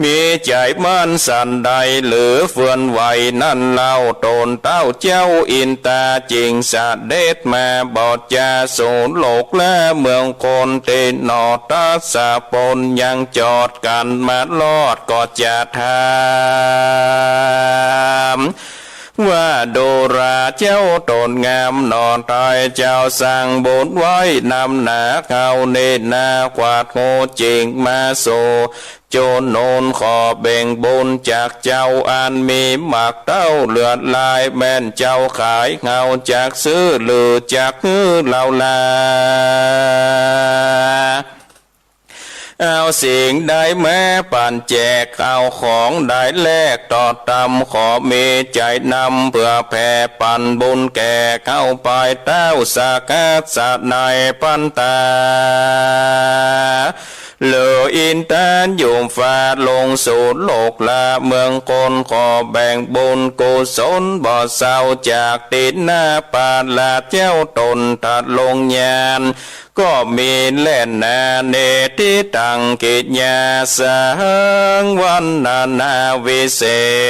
มีใจมันสันใดหรือเฟื่อนไหวนั่นเล่าตนเต้าเจ้าอินตาจริงสะเด็ดมาบอดจาสูนโลกและเมืองคนเตนอตาสะปนยังจอดกันมาลอดก็จะทำว่าโดราเจ้าตนงามนอนตายเจ้าสั่งบนไว้นำหนาเขาเนตนากวาดโง่จริงมาโซโจนโนนขอเบ่งบุญจากเจ้าอันมีหมักเต้าเลือดลายแม่นเจ้าขายเงาจากซื้อหรือจากฮือเหล่าลาเอาสิ่งใดแม้ปั่นแจกเอาของได้แลกต่อตำขอมีใจนำเพื่อแผ่ปันบุญแก่เข้าไปเต้าสากัดสัตในปันตาเหลืออินทานโยมฟ้าลงสู่โลกละเมืองคนขอแบ่งบุญกุศลบ่อเศร้าจากติดหน้าปาลาเจ้าตนถัดลงยานก็มีแล่นนาเนติตังกิจญาสังวันนาวิเศ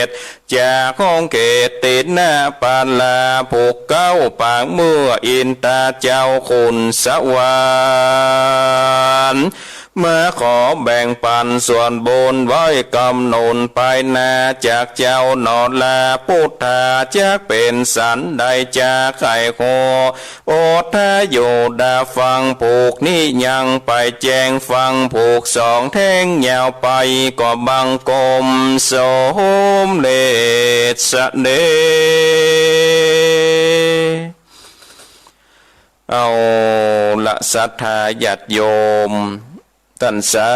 ษจากห้องเกตติดหน้าปาลาผูกเก้าปางเมื่ออินตาเจ้าคุณสวรรค์มาขอแบ่งปันส่วนบุญไว้กำหนดไปนาจากเจ้านอลาพุทธาจากเป็นสันใดจากไข่โคโอทาโยดาฟังผูกนี้ยังไปแจงฟังผูกสองแท่งยาวไปก็บังกลมโสมเลสเดเอาละศรัทธาญาติโยมท่านสา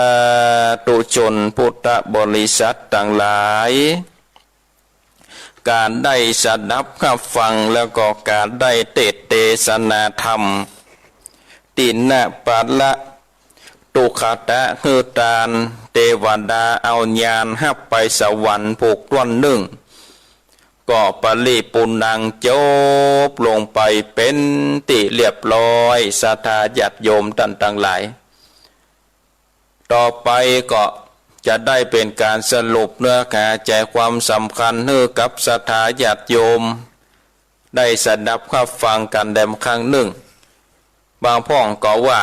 ธุชนพุทธบริษัทต่างหลายการได้สดับขับฟังแล้วก็การได้เทศนาธรรมตินะปัลละตุขตะคือตานเทวดาเอาญาณหับไปสวรรค์ผูกต้นหนึ่งก็ปริปุนังจบลงไปเป็นติเรียบร้อยศรัทธาญาติโยมท่านทั้งหลายต่อไปก็จะได้เป็นการสรุปเนื้อหาใจความสำคัญให้กับศรัทธาญาติโยม ได้สดับขับฟังกันแดมครั้งหนึ่งบางพ่องก็ว่า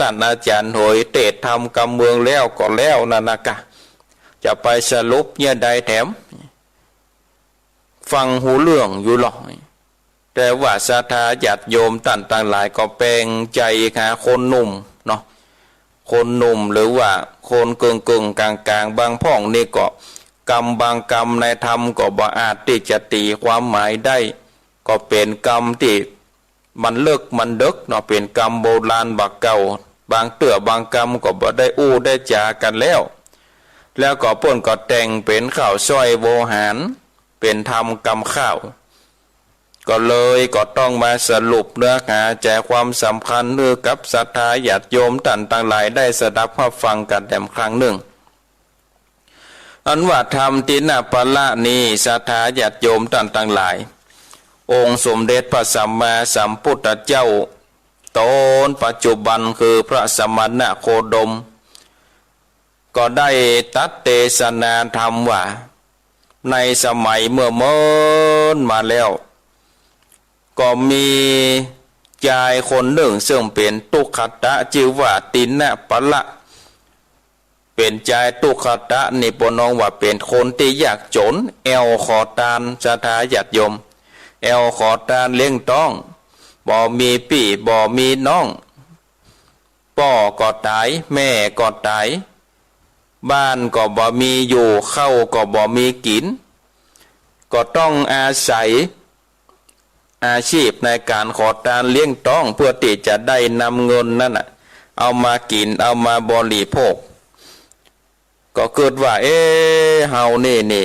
ท่านอาจารย์โหยเตะทำกำเมืองแล้วก็แล้วนั่นนะกะจะไปสรุปเนี่ยใดแถมฟังหูเรื่องอยู่หรอกแต่ว่าศรัทธาญาติโยมท่านต่างหลายก็แปลงใจหาคนหนุ่มเนาะคนหนุ่มหรือว่าคนกึ่งกลางบางพ่องนี่ก็กรรมบางกรรมในธรรมก็บ่อาจที่จะตีความหมายได้ก็เป็นกรรมที่มันเลิกมันเดึกเนาะเป็นกรรมโบราณบักเก่าบางเตื้อบางกรรมก็บ่ได้ได้จากันแล้วก็ป่นก็แต่งเป็นข้าวซอยโวหารเป็นธรรมกรรมข้าวก็เลยก็ต้องมาสรุปเนื้อหาแจกความสำคัญเนื้อกับศรัทธาญาติโยมท่านต่างหลายได้สดับรับฟังกันแต่ครั้งหนึ่งอันว่าธรรมตินาปละนี้ศรัทธาญาติโยมท่านต่างหลายองค์สมเด็จพระสัมมาสัมพุทธเจ้าตนปัจจุบันคือพระสมณะโคดมก็ได้ตัดเทศนาธรรมว่าในสมัยเมื่อเมินมาแล้วก็มีชายคนหนึ่งซึ่งเป็นตุขตะชื่อว่าตินะปะละเป็นชายตุขตะนี่ปนองว่าเป็นคนที่ยากจนแอวขอทานศรัทธาญาติโยมแอวขอทานเลี้ยงต้องบ่มีพี่บ่มีน้องพ่อก็ตายแม่ก็ตายบ้านก็บ่มีอยู่เข้าก็บ่มีกินก็ต้องอาศัยอาชีพในการขอทานเลี้ยงต้องเพื่อที่จะได้นำเงินนั่นน่ะเอามากินเอามาบริโภคก็เกิดว่าเฮานี่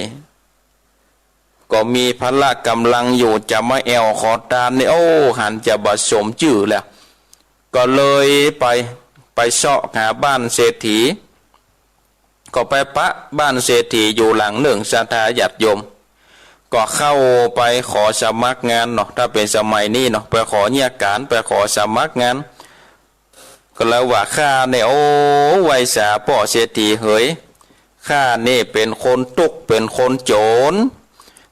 ก็มีพละกำลังอยู่จะมาแอวขอทานนี่หันจะบ่สมชื่อแล้วก็เลยไปเสาะหาบ้านเศรษฐีก็ไปปะบ้านเศรษฐีอยู่หลังหนึ่งศรัทธาญาติโยมก็เข้าไปขอสมัครงานเนาะถ้าเป็นสมัยนี้เนาะไปขอเนี่ยการไปขอสมัครงานก็แล้วว่าข้าเนี่ยไวยสาพ่อเศรษฐีเฮยข้านี่เป็นคนตุกเป็นคนโจร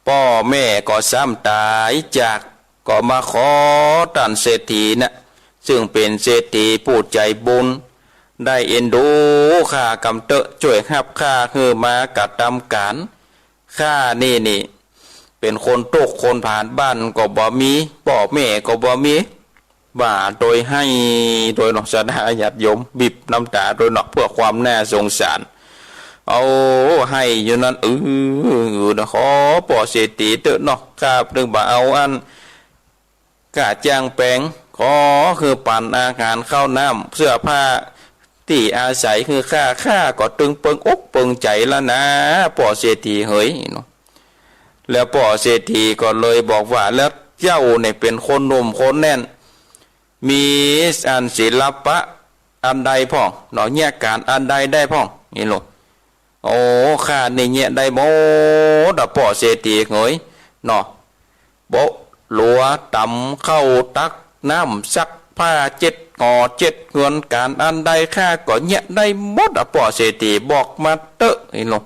พ่อแม่ก็ซ้ำตายจากก็มาขอท่านเศรษฐีนะซึ่งเป็นเศรษฐีผู้ใจบุญได้เอ็นดูข้ากำเตะช่วยหับข้าคือมากระทำการข้านี่เป็นคนตกคนผ่านบ้านก็บ่มีพ่อแม่ก็บ่มีว่าโดยให้โดยนอกศรัทธาญาติโยมบีบน้ำตาโดยนอกเพื่อความน่าสงสารเอาให้อยู่นั้นนะขอพ่อเศรษฐีเตอะเนาะข้าเรื่องบ่เอาอันกะจ้างแปลงขอคือปั่นอาหารข้าวน้ำเสื้อผ้าที่อาศัยคือข้าก็ตึงเปิงอกเปิงใจแล้วนะพ่อเศรษฐีเฮ้ยเนาะแล้วพ่อเศรษฐีก็เลยบอกว่าแล้วเจ้าเนี่ยเป็นคนหนุ่มคนแน่นมีอันศิลปะอันใดพ่องเนาะเนี่ยการอันใดได้พ่องนี่ลูกข้าในเนี่ยได้โมดพ่อเศรษฐีเฮ้ยเนาะโบหลัวตำเข้าตักน้ำซักผ้าเจ็ดเงินการอันใดข้าก็เนี่ยได้หมดพ่อเศรษฐีบอกมาเตอะนี่ลูก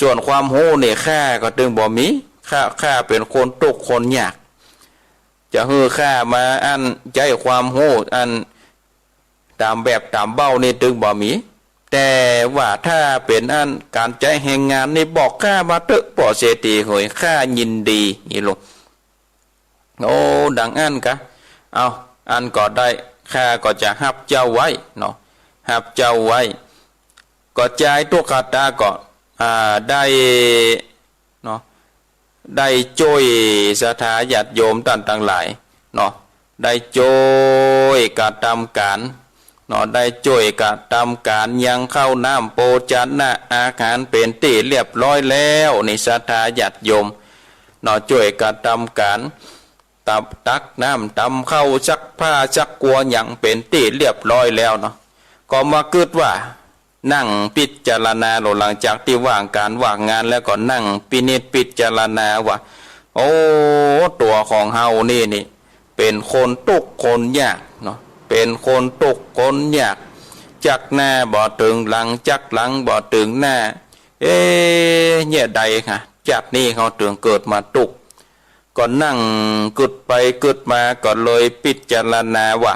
ส่วนความโหเนี่ยข้าก็ตึงบ่มีข้าเป็นคนตกคนยากจะฮือข้ามาอันใจความโหอันตามแบบตามเบ้านี่ตึงบ่มีแต่ว่าถ้าเป็นอันการใจแห่งงานนี่บอกข้ามาเตอะพ่อเศรษฐีเฮ้ยข้ายินดีนี่ลูกดังอันกะเอาอันก็ได้ข้าก็จะหับเจ้าไว้เนาะหับเจ้าไว้ก็ใจตุกตาก็ได้เนาะได้ช่วยศรัทธาญาติโยมท่านต่างหลายเนาะได้ช่วยกระทำการเนาะได้ช่วยกระทำการยังเข้าน้ำโปจันนะอาหารเป็นที่เรียบร้อยแล้วนี่ศรัทธาญาติโยมเนาะช่วยกระทำการตักน้ำตำเข้าซักผ้าซักกัวอย่างเป็นที่เรียบร้อยแล้วเนาะก็มาเกิดว่านั่งพิจารณาหลังจากที่ว่างการว่างงานแล้วก็นั่งพิจารณาว่าตัวของเฮานี่เป็นคนตุกคนยากเนาะเป็นคนตุกคนยากจักหน้าบ่ถึงหลังจักหลังบ่ถึงหน้าเนี่ยใดค่ะจากนี้เขาถึงเกิดมาตุก ก็นั่งกึดไปกึดมาก็เลยพิจารณาว่า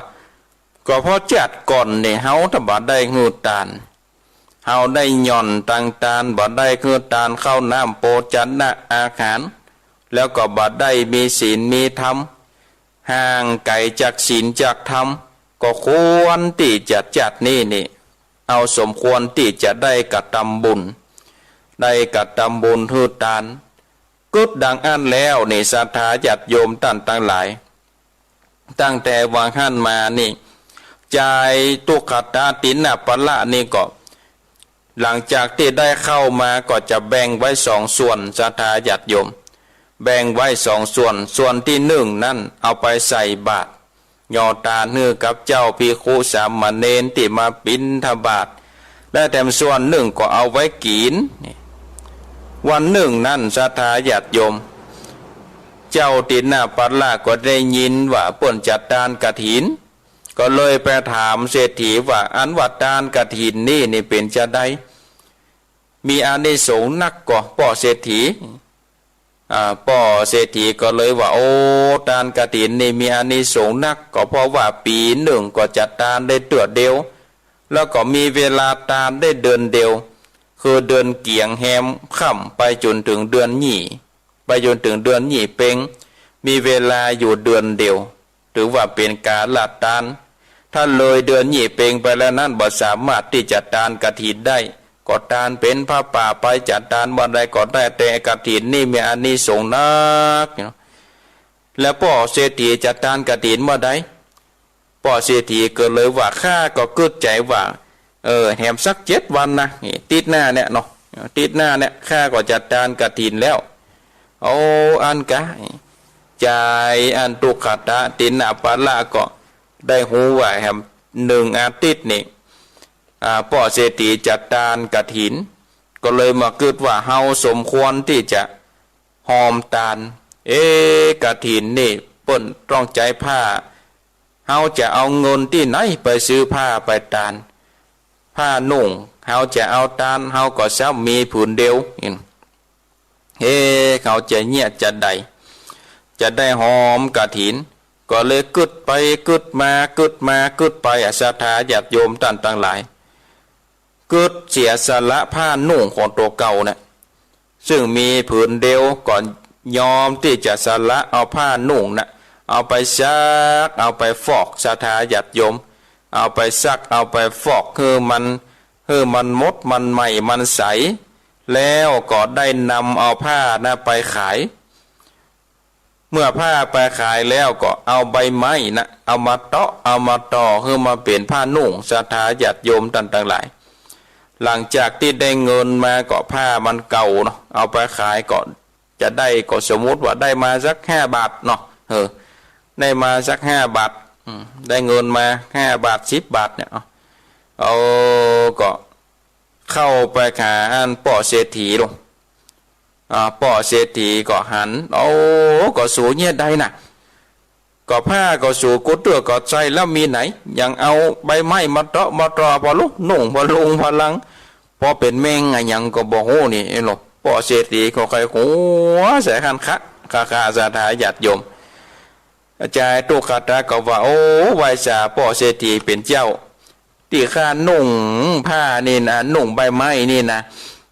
ก็เพราะจัดก่อนเนี่ยเฮาถ้าบ่ได้งูตานเฮาได้ย่อนตังตานบ่ได้งูตานเข้าน้ำโปจันนะอาหารแล้วก็บ่ได้มีศีลมีธรรมห่างไกลจากศีลจากธรรมก็ควรที่จะจัดนี่เอาสมควรที่จะได้กระทำบุญได้กระทำบุญฮือตานกึดดังอันแล้วนี่ศรัทธาญาติโยมท่านทั้งหลายตั้งแต่วางหันมานี่ใจตุกขตาตินะปะละนี่ก็หลังจากที่ได้เข้ามาก็จะแบ่งไว้สองส่วนศรัทธาญาติโยมแบ่งไว้สองส่วนที่หนึ่งนั่นเอาไปใส่บาตรยอตาเนื้อกับเจ้าภิกขุสามเณรที่มาบิณฑบาตและแต่ส่วนหนึ่งก็เอาไว้กินวันหนึ่งนั่นศรัทธาญาติโยมเจ้าตินะปะละก็ได้ยินว่าเปิ้นจัดทานกฐินก็เลยไปถามเศรษฐีว่าอันวัดทานกฐินนี่เป็นจะได้มีอานิสงส์นักกว่าป่อเศรษฐีป่อเศรษฐีก็เลยว่าโอ้ทานกฐินนี่มีอานิสงส์นักก็เพราะว่าปีหนึ่งก็จัดทานได้เตือเดียวแล้วก็มีเวลาทานได้เดือนเดียวคือเดือนเกี่ยงแฮมค่ำไปจนถึงเดือนหยี่ไปจนถึงเดือนหยี่เพ็งมีเวลาอยู่เดือนเดียวถือว่าเป็นการละทานถ้าเลยเดือนหยี่เพ็งไปแล้วนั้นบ่สามารถที่จะทานกฐินได้ก็ทานเป็นผ้าป่าไปจัดทานบ่ได้ก็ได้แต่กฐินนี่มีอานิสงส์นักแล้วพ่อเศรษฐีจัดทานกฐินเมื่อใดพ่อเศรษฐีก็เลยว่าข้าก็กึดใจว่าแหมสัก7 วันนะติดหน้าเนี่ยเนาะติดหน้าเนี่ยข้าก็จัดทานกฐินแล้วเอาอันกะใจอันตุกขตะตินะปะละก็ได้หูว่าแหม1 อาทิตย์นี่พ่อเศรษฐีจัดทานกฐินก็เลยมาคิดว่าเฮาสมควรที่จะหอมทานกฐินนี่เปิ้นต้องใจผ้าเฮาจะเอาเงินที่ไหนไปซื้อผ้าไปทานผ้านุ่งเฮาจะเอาทานเฮาก็ซ้ำมีผืนเดียวเขาจะเงียจะได้หอมกฐินก็เลยกึดไปกึดมากึดไปศรัทธาญาติโยมท่านทั้งหลายกึดเสียสละผ้านุ่งของตัวเก่านะซึ่งมีผืนเดียวก่อนยอมที่จะสละเอาผ้านุ่งนะเอาไปซักเอาไปฟอกศรัทธาญาติโยมเอาไปซักเอาไปฟอกคือมันมดมันใหม่มันใสแล้วก็ได้นำเอาผ้านะไปขายเมื่อผ้าไปขายแล้วก็เอาใบไม้นะเอามาเตาะเอามาต่อเพื่อมาเปลี่ยนผ้านุ่งศรัทธาญาติโยมต่างๆหลายหลังจากที่ได้เงินมาก็ผ้ามันเก่าเนาะเอาไปขายก็จะได้ก็สมมุติว่าได้มาสัก5 บาทเนาะได้มาสัก5 บาทได้เงินมา5 บาท10 บาทเนี่ยเอาก็เข้าไปหาอันป่อเศรษฐีลงป่อเศรษฐีก็หันก็สูญเนี่ยได้นะก็ผ้าก็สูกุดเตือก็ใจแล้วมีไหนยังเอาใบไม้มาเตาะมาตรอพอลุนุ่งพอลุงพอลังพอเป็นแมงไงยังก็บอกโอ้นี่หรอกป่อเศรษฐีก็ใครหัวแสขันคะคาศรัทธาญาติโยมอาจารย์ตุกขตะก็ว่าโอ้วายสาป่อเศรษฐีเป็นเจ้าที่ข้านุ่งผ้านี่นะนุ่งใบไม้นี่นะ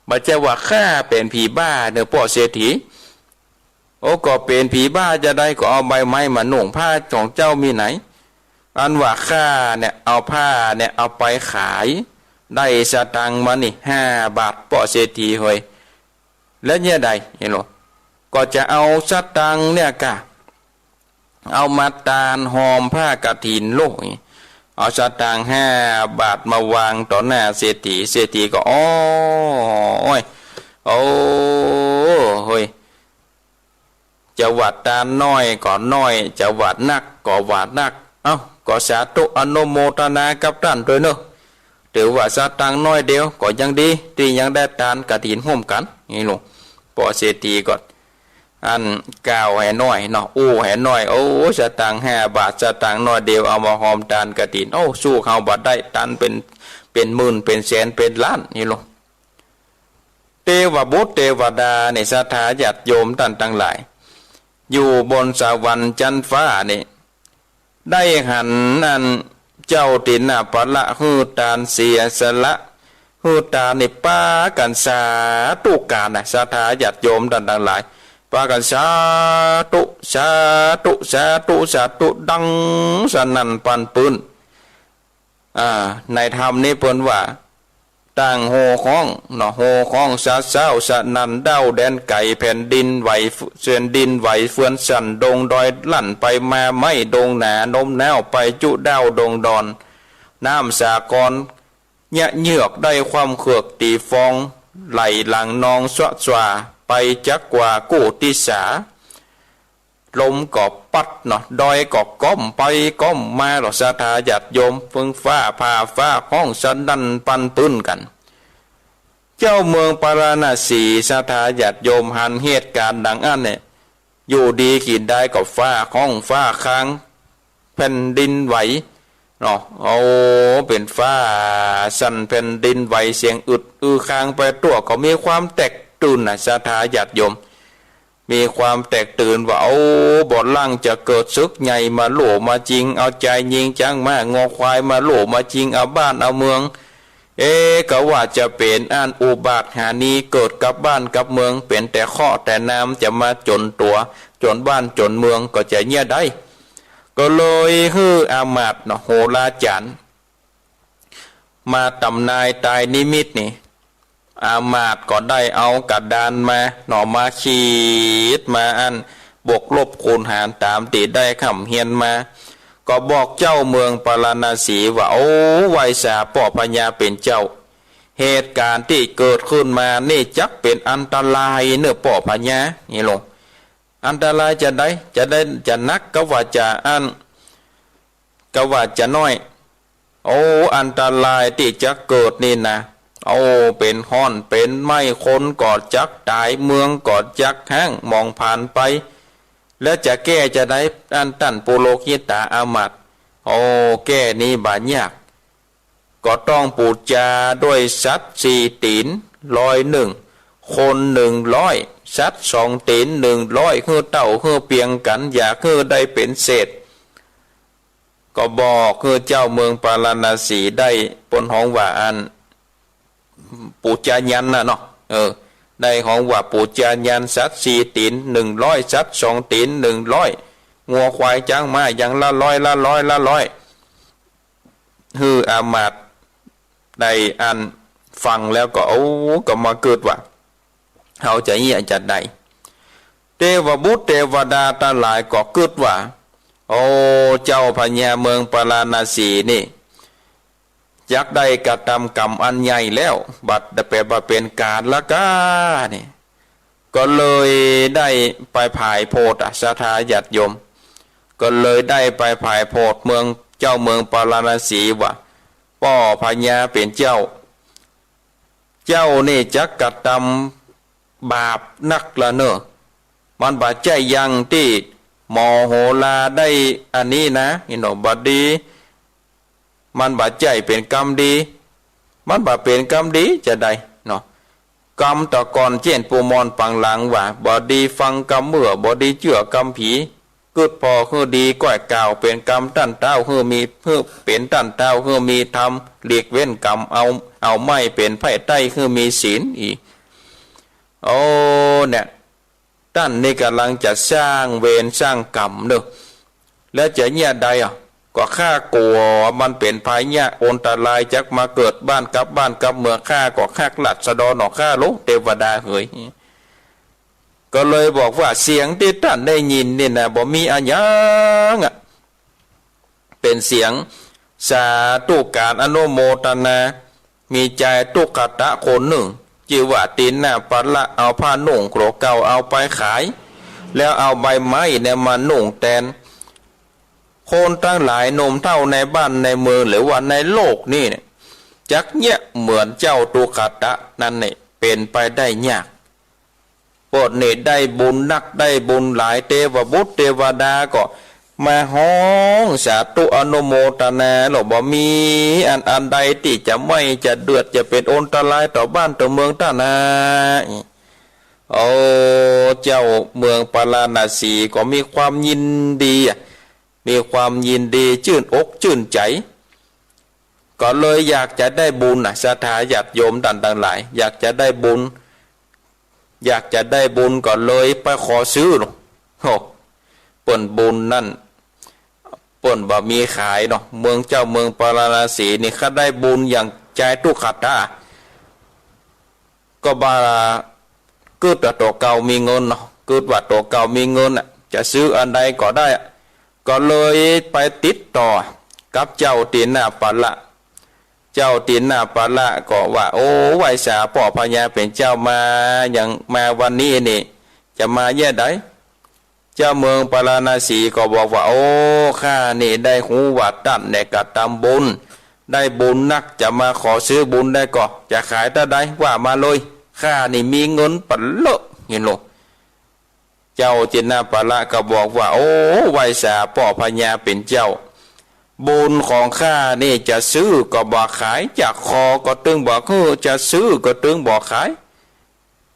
มันจะว่าข้าเป็นผีบ้าเนอะป่อเศรษฐีก็เป็นผีบ้าจะได้ก็เอาใบไม้มานุ่งผ้าของเจ้ามีไหนอันว่าข้าเนี่ยเอาผ้าเนี่ยเอาไปขายได้สตังค์มานี่5 บาทป่อเศรษฐีเฮ้ยแล้วเนี่ยใดเห็นหรอก็จะเอาสตังค์เนี่ยกะเอามาตานหอมผ้ากฐินโลกเอาสตางค์5 บาทมาวางต่อหน้าเศรษฐีก็โอ้ยเฮ้ยจะวัดตาน้อยก็น้อยจะวัดนักก็วัดนักก็สาธุอนุโมทนากับท่านด้วยเนอะถือว่าสตางค์น้อยเดียวก็ยังดีที่ยังได้ทานกฐินร่วมกันนี่ลูกพอเศรษฐีก็อันก้าวให้น้อยเนาะให้น้อยสตางค์5 บาทสตางค์น้อยเดียวเอามาหอมทานกฐินสู้เขาบัดได้ทานเป็นหมื่นเป็นแสนเป็นล้านนี่ลูกเทวบุตรเทวดาในศรัทธาญาติโยมท่านทั้งหลาย อยู่บนสวรรค์จันฟ้านี่ได้หันอันเจ้าตินาปะละฮือตานเสียสละฮือตาในป้ากันสาตุการนะสาธาญาติโยมดังหลายป้ากันสาตุสาตุสาตุสาตุดังสนั่นปันปืนในธรรมนี้เปิ้นว่าต่างโหข้องเนาะโหข้องสาเศร้าสนันเด้าแดนไก่แผ่นดินไหวเสือนดินไหวเฟือนสั่นดงดอยลั่นไปมาไม่ดงหนานมแนวไปจุเด้าดงดอนน้ำสากรยะเหยือกได้ความเขือกตีฟองไหลหลังนองสวะสวาไปจักกว่ากู้ติสาลมก็ปัดเนาะดอยก็ก้มไปก้มมาหรอสาธาญาติโยมพึ่งฟ้าผ่าฟ้าห้องสนั่นปันปื้นกันเจ้าเมืองปาราณสีสาธาญาติโยมหันเหตุการณ์ดังอันเนี่ยอยู่ดีขีดได้ก็ฟ้าห้องฟ้าค้างแผ่นดินไหวเนาะเอาเป็นฟ้าสั่นแผ่นดินไหวเสียงอึดค้างไปตัวก็มีความแตกตื่นนะสาธาญาติโยมมีความแตกตื่นว่าบ่อนล่างจะเกิดซึกใหญ่มาโหลมาจริงเอาใจยิงจังมางอควายมาโหลมาจริงเอาบ้านเอาเมืองก็ว่าจะเป็นอันอุบาทหานี้เกิดกับบ้านกับเมืองเป็นแต่ข้อแต่น้ำจะมาจนตัวจนบ้านจนเมืองก็จะเงียได้ก็เลยฮืออามาตย์โหราจารย์มาตำนายตายนิมิตนี่อามาตย์ก็ได้เอากระดานมาหน่อมาขีดมาอันบวกลบคูณหารตามติได้คำเฮียนมาก็บอกเจ้าเมืองปาราณสีว่าไวสาป่อพญาเป็นเจ้าเหตุการณ์ที่เกิดขึ้นมานี่จักเป็นอันตรายเนื้อป่อพญานี่ลงอันตรายจะได้จะนักก็ว่าจะอันก็ว่าจะน้อยอันตรายที่จะเกิดนี่นะเป็นห้อนเป็นไม้คนกอดจักตายเมืองกอดจักแห้งมองผ่านไปแล้วจะแก้จะได้อันตันปุโรคิตาอามัดแก้นี้บาดยากก็ต้องปูจาด้วยสัตว์4 ตีน101คน100สัตว์2 ตีน100คือเต่าคือเปียงกันอยากคือได้เป็นเศษก็บอกคือเจ้าเมืองปาราณสีได้ปนห้องว่าอันปูจายันนะเนาะได้ของว่าปูจายันสัตว์4 ตีน100สัตว์2 ตีน100งัวควายจ้างมาอย่างละร้อยฮืออามาตย์ได้อันฟังแล้วก็ก็มาเกิดว่าเขาจะเหี้ยจัดใดเทวบุตรเทวดาทั้งหลายก็เกิดว่าเจ้าพญาเมืองปาราณสีนี่ยักได้กระทำกรรมอันใหญ่แล้วบัดแปลว่าเป็นการละกานี่ก็เลยได้ไปผายโพธิสาธาญาติโยมก็เลยได้ไปผายโพธิเมืองเจ้าเมืองปาราณสีว่าป่อพญาเป็นเจ้านี่จักกระทำบาปนักละเนอะมันบาดใจยังที่หมอโหราได้อันนี้นะบัดดีมันบาดใจเป็นกรรมดีมันบาเป็นกรรมดีจะได้เนาะกรรมต่อก่อนเจนปูมอนปังหลังว่าบอดีฟังกรรมเมื่อบอดีเชื่อกรรมผีกึดพอคือดีก้อยกล่าวเป็นกรรมตั้นเต้าคือมีเพื่อเป็นตั้นเต้าคือมีธรรมเลียกเว้นกรรมเอาไม่เป็นไผ่ใต้คือมีศีลอีกเนี่ยท่านนี่กำลังจะสร้างเวรสร้างกรรมเนอะแล้วจะเนี่ยใดก็ข้ากลัวมันเป็นภัยเนี่ยอันตรายจักมาเกิดบ้านกับเมืองข้าก็ข้าหลัดสะดอนอข้าลุเทวดาเฮยก็เลยบอกว่าเสียงที่ท่านได้ยินนี่นะบ่มีอันยังเป็นเสียงสาธุการอนุโมทนามีใจตุกขตะคนหนึ่งจิวะตินน่ะปัดละเอาผ้านุ่งโกรเก่าเอาไปขายแล้วเอาใบไม้เนี่ยมานุ่งแทนคนทั้งหลายนมเท่าในบ้านในเมืองหรือว่าในโลกนี่เนี่ยจักเนี่ยเหมือนเจ้าตุกขตะนั่นเนี่ยเป็นไปได้ยากปวดเนตได้บุญนักได้บุญหลายเทวบุตรเทวดาก็มาห้องสาธุอนุโมทนาหรอกบ่มีอันใดที่จะไม่จะเดือดจะเป็นอันตรายต่อบ้านต่อเมืองท่านนะ โอ้เจ้าเมืองปาราณสีก็มีความยินดีมีความยินดีชื่นอกชื่นใจก็เลยอยากจะได้บุญศรัทธาญาติโยมต่างๆหลายอยากจะได้บุญก็เลยไปขอซื้อเนาะเปิ่นบุญนั่นเปิ่นบ่มีขายเนาะเมืองเจ้าเมืองปาราณสีนี่ข้าได้บุญอย่างใจทุกขัดก็บาเกิดว่าตัวเก่ามีเงินเนาะเกิดว่าตัวเก่ามีเงินจะซื้ออันใดก็ได้ก็เลยไปติดต่อกับเจ้าตีนาปะละเจ้าตีนาปะละก็ว่าโอ้ไหวสาป่อพญาเป็นเจ้ามาอย่างมาวันนี้นี่จะมาแย่ใดเจ้าเมืองปาราณสีก็บอกว่าโอ้ข้านี่ได้หูว่าตั้นเนี่ยกะทำบุญได้บุญนักจะมาขอซื้อบุญได้ก็จะขายได้ใดว่ามาเลยข้านี่มีเงินปันเลอะเห็นหรอเจ้าจินนาปะละก็บอกว่าโอ้ไหวสาป่อพญาเป็นเจ้าบุญของข้านี่จะซื้อก็บอกขายจากคอก็ตึงบอกจะซื้อก็ตึงบอกขาย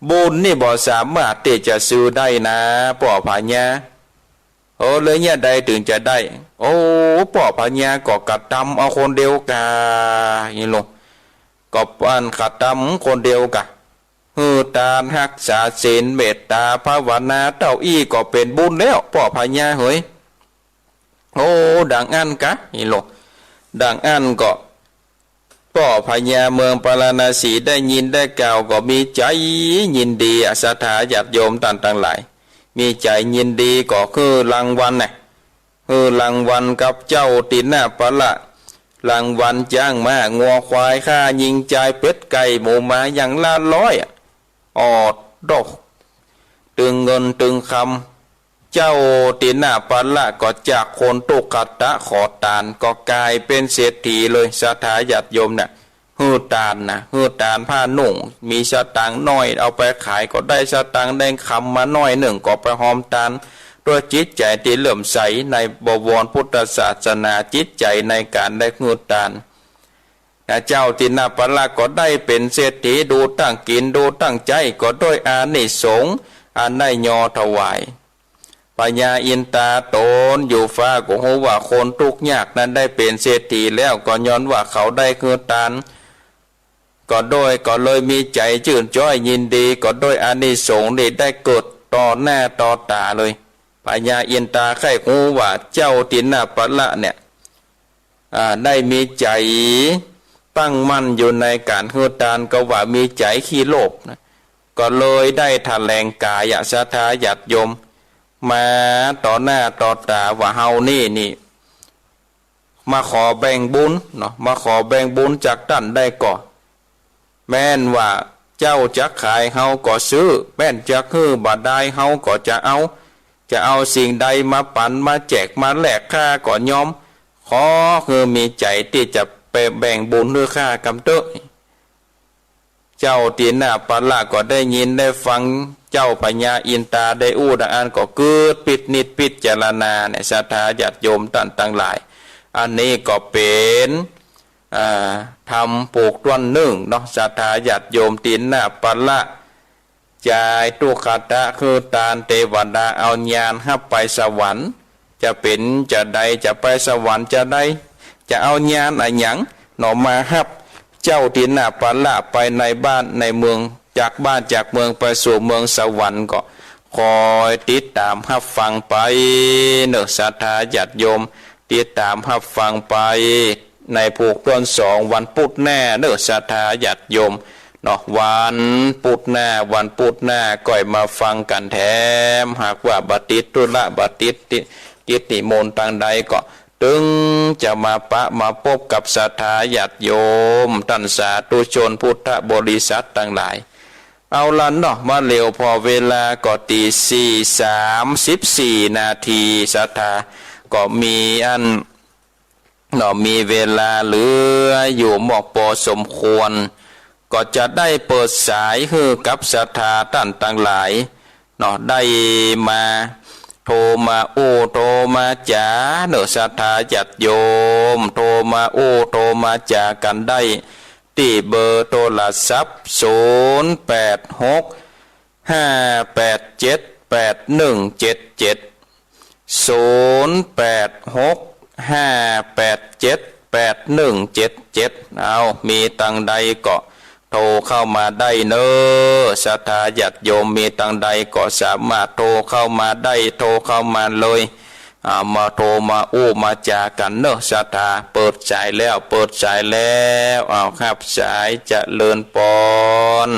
บุญนี่บอกสามารถที่จะซื้อได้นะป่อพญาโอ้เลยเนี่ยใดถึงจะได้โอ้ป่อพญาก็กระทำเอาคนเดียวกะนี่ลงก็ปั้นกระทำคนเดียวกะตาหักษาศีลเมตตาภาวนาเต้าอี้ก็เป็นบุญแล้วป่อพญาเฮ้ยโอ้ดังอันกะนี่ลงดังอันก็ป่อพญาเมืองปาราณสีได้ยินได้กล่าวก็มีใจยินดีศรัทธาญาติโยมต่างๆหลายมีใจยินดีก็คือรางวัลน่ะรางวัลกับเจ้าตีนาปะละรางวัลจ้างมางัวควายค่ายิงใจเป็ดไก่หมูหมาอย่างละร้อยออดดอกตึงเงินตึงคำเจ้าตีนาปะละก็จากคนตุกัตตะขอทานก็กลายเป็นเศรษฐีเลยศรัทธาญาติโยมน่ะตานผ้านุ่งมีสตางค์น้อยเอาไปขายก็ได้สตางค์ได้คำมาน้อยหนึ่งก็ไปหอมทานด้วยจิตใจที่เลื่อมใสในบวรพุทธศาสนาจิตใจในการได้ทานเจ้าตินาปะละก็ได้เป็นเศรษฐีดูตั้งกินดูตั้งใจก็ด้วยอานิสงส์อันได้ยอถวายปัญญาอินตาโตนอยู่ฟ้าก็หูว่าคนทุกข์ยากนั้นได้เป็นเศรษฐีแล้วก็ย้อนว่าเขาได้ทานก็เลยมีใจชื่นจ้อยยินดีก็ด้วยอานิสงส์นี้ได้เกิดต่อหน้าต่อตาเลยปัญญาอินตาไข้หูว่าเจ้าตินาปะละเนี่ยได้มีใจตั้งมั่นอยู่ในการทานก็ว่ามีใจขี้โลภนะก็เลยได้แถลงกายศรัทธาญาติโยมมาต่อหน้าต่อตาว่าเฮานี่มาขอแบ่งบุญเนาะมาขอแบ่งบุญจากท่านได้ก่อนแม่นว่าเจ้าจะขายเฮาก็ซื้อแม่นจะบ่ได้เฮาก็จะเอาสิ่งใดมาปันมาแจกมาแลกค่าก็ยอมขอมีใจที่จะไปแบ่งบุญด้วยค่ากำเตอะเจ้าตีนาปะละก็ได้ยินได้ฟังเจ้าปัญญาอินตาได้อู้ดังอันก็เกิดปิดนิดพิจารณาในศรัทธาญาติโยมต่างๆหลายอันนี้ก็เป็นทำปลูกต้นหนึ่งเนาะศรัทธาญาติโยมตีนาปะละจ่ายตุขัตะตานเทวดาเอาญาณให้ไปสวรรค์จะเป็นจะใดจะไปสวรรค์จะได้จะเอาญาณอะไรหยังหนอมาฮับเจ้าตีนาปะละไปในบ้านในเมืองจากบ้านจากเมืองไปสู่เมืองสวรรค์ก็คอยติดตามฮับฟังไปเนอะศรัทธาญาติโยมติดตามฮับฟังไปในผูกต้น2วันพุธแน่เนอะศรัทธาญาติโยมเนาะวันพุธหน้าก่อยมาฟังกันแถมหากว่าบัติตุละบัติตินิมนต์ทางใดก็ตึงจะมามาพบกับศรัทธาญาติโยมท่านสาธุชนพุทธบริษัททั้งหลายเอาละเนาะมาเร็วพอเวลาก็ตี4:34 นาทีศรัทธาก็มีอันเนาะมีเวลาเหลืออยู่เหมาะพอสมควรก็จะได้เปิดสายให้กับศรัทธาท่านทั้งหลายเนาะได้มาโทรมาโทรมาจาเนอะศรัทธาญาติโยมโทรมาโทรมาจากันได้ที่เบอร์โทรศัพท์086 เอามีตังใดก็โทรเข้ามาได้เนอศรัทธาญาติโยมมีตังใดก็สามารถโทรเข้ามาได้โทรเข้ามาเลยมาโทรมาอู้มาจากันเนอะศรัทธาเปิดสายแล้วเปิดสายแล้วเอาครับสายเจริญปอน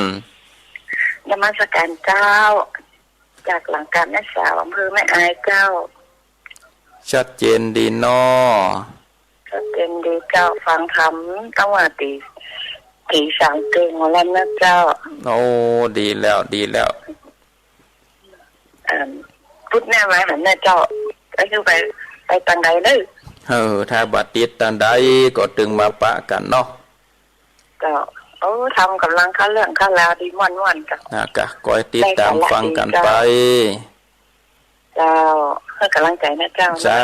นมัสการเจ้าจากหลังการแม่สาวอำเภอแม่อายเจ้าชัดเจนดีเนาะชัดเจนดีเจ้าฟังธรรมตั้งว่าตีสามเก่งของเรานะเจ้าโอ้ดีแล้วดีแล้วพุทธแน่ไหมเหมือนแม่เจ้าก็คือไปตังใดเลยถ้าบัดติดตังใดก็ตึงมาปะกันเนาะเจ้าทำกำลังข้าเรื่องข้าแล้วดีม่วนๆกันกะคอยติดตามฟังกันไปเจ้าเพื่อกำลังใจนะเจ้าสา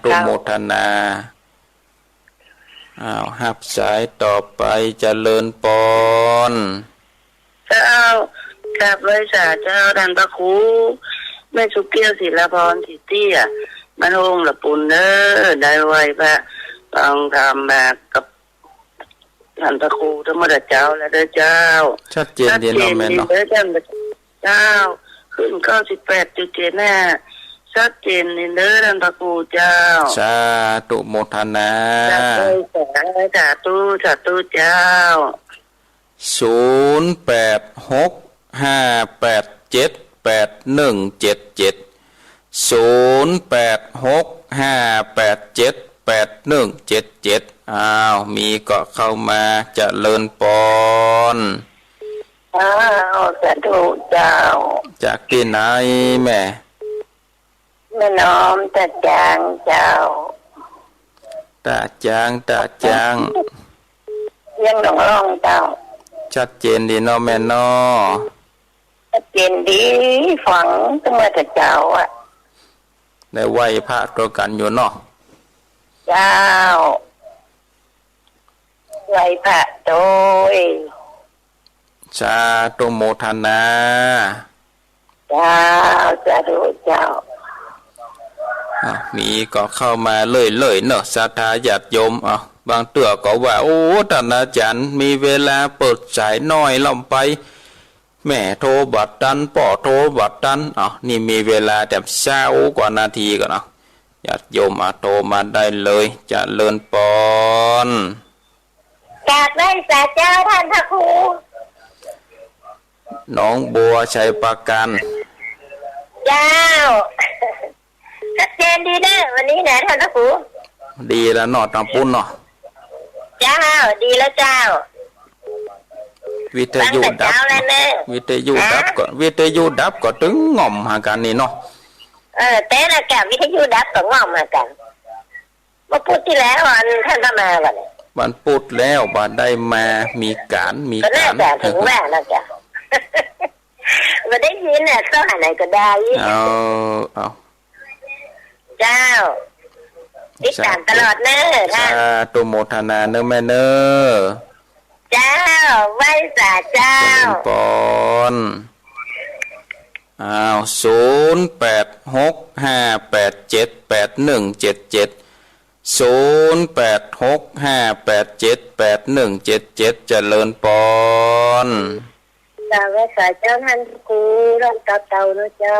ธุโมทนาหับสายต่อไปเจริญปอนเจ้ากราบเลยจ้าเจ้าท่านพระครูแม่สุเกี้ยวศิลาพรสิทธิ์มันองค์ละปุ่นเด้อได้ไว้พระต้องทำแบบกับท่านพระครูธรรมดาเจ้าและเด้อเจ้าชัดเจนดีเนาะแม่เนาะเจ้าขึ้น98.7แน่ชัดเจนนี่เด้อท่านพระครูเจ้าสาธุโมทนาสาธุเจ้ามีก็เข้ามาเจริญปอนสาธุเจ้าจากที่ไหนแม่น้อมตาจางเจ้าตาจางยังหลงร้องเจ้าชัดเจนดีเนาะแม่เนาะชัดเจนดีฝังตั้งแต่เจ้าได้ไหวพระตัวกันอยู่เนาะเจ้าไหวพระโดยสาธุโมทนาเจ้าสาธุเจ้ามีก็เข้ามาเลยเนอะศรัทธาญาติโยมบางเตื้อก็ว่าโอ้ท่านอาจารย์มีเวลาเปิดสายน้อยลำไปแม่โทรบัดตันป่อโทรบัดตันนี่มีเวลาแต่20 กว่านาทีก่อนญาติโยมโทรมาได้เลยเจริญปอนกราบไหว้สาเจ้าท่านพระครูน้องบัวชัยประกันเจ้าชัดเจนดีนะวันนี้นะท่านพระครูดีแล้วเนาะตามปุ้นเนาะเจ้าดีแล้วเจ้าวิทยุดับก็ตึงง่อมหากันนี่เนาะแต่ละแกวิทยุดับก็ง่อมหากันมาพูดที่แล้ววันท่านก็มาวันพูดแล้วบัดได้มามีการก็น่าจะถึงแม่แล้วจ้ะมาได้ยินเนี่ยต้องหาไหนก็ได้เอาเจ้าติดตามตลอดเนอะท่านตัวโมทนาเนอะแม่เนอะเจ้าไหว้สาเจ้าปอน0865878177 เจริญปอนสาธุสาเจ้าท่านครูร่างเต่าเนาะเจ้า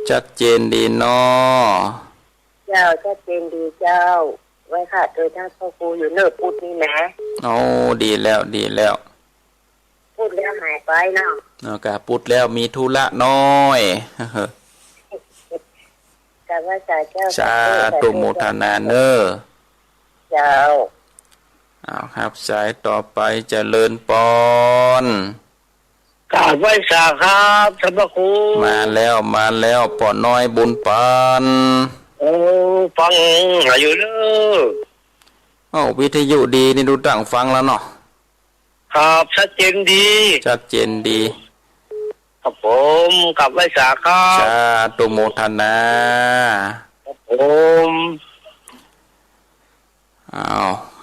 ชัดเจนดีเนาะเจ้าชัดเจนดีเจ้าไว้ค่ะโดยท่านพ่อครูอยู่เนิบพูดนี่นะดีแล้วพูดแล้วหายไปเนาะกะพูดแล้วมีธุระน้อยแต่ว่าสาเจ้าสาธุโมทนาเนอเจ้าครับสายต่อไปเจริญปอนกราบไหว้สาครับท่านพระครูมาแล้วปอน้อยบุญปานฟังอยู่เด้อวิทยุดีนี่ดูตั้งฟังแล้วเนาะครับชัดเจนดีครับผมกราบไหว้สาครับสาธุโมทนาครับผม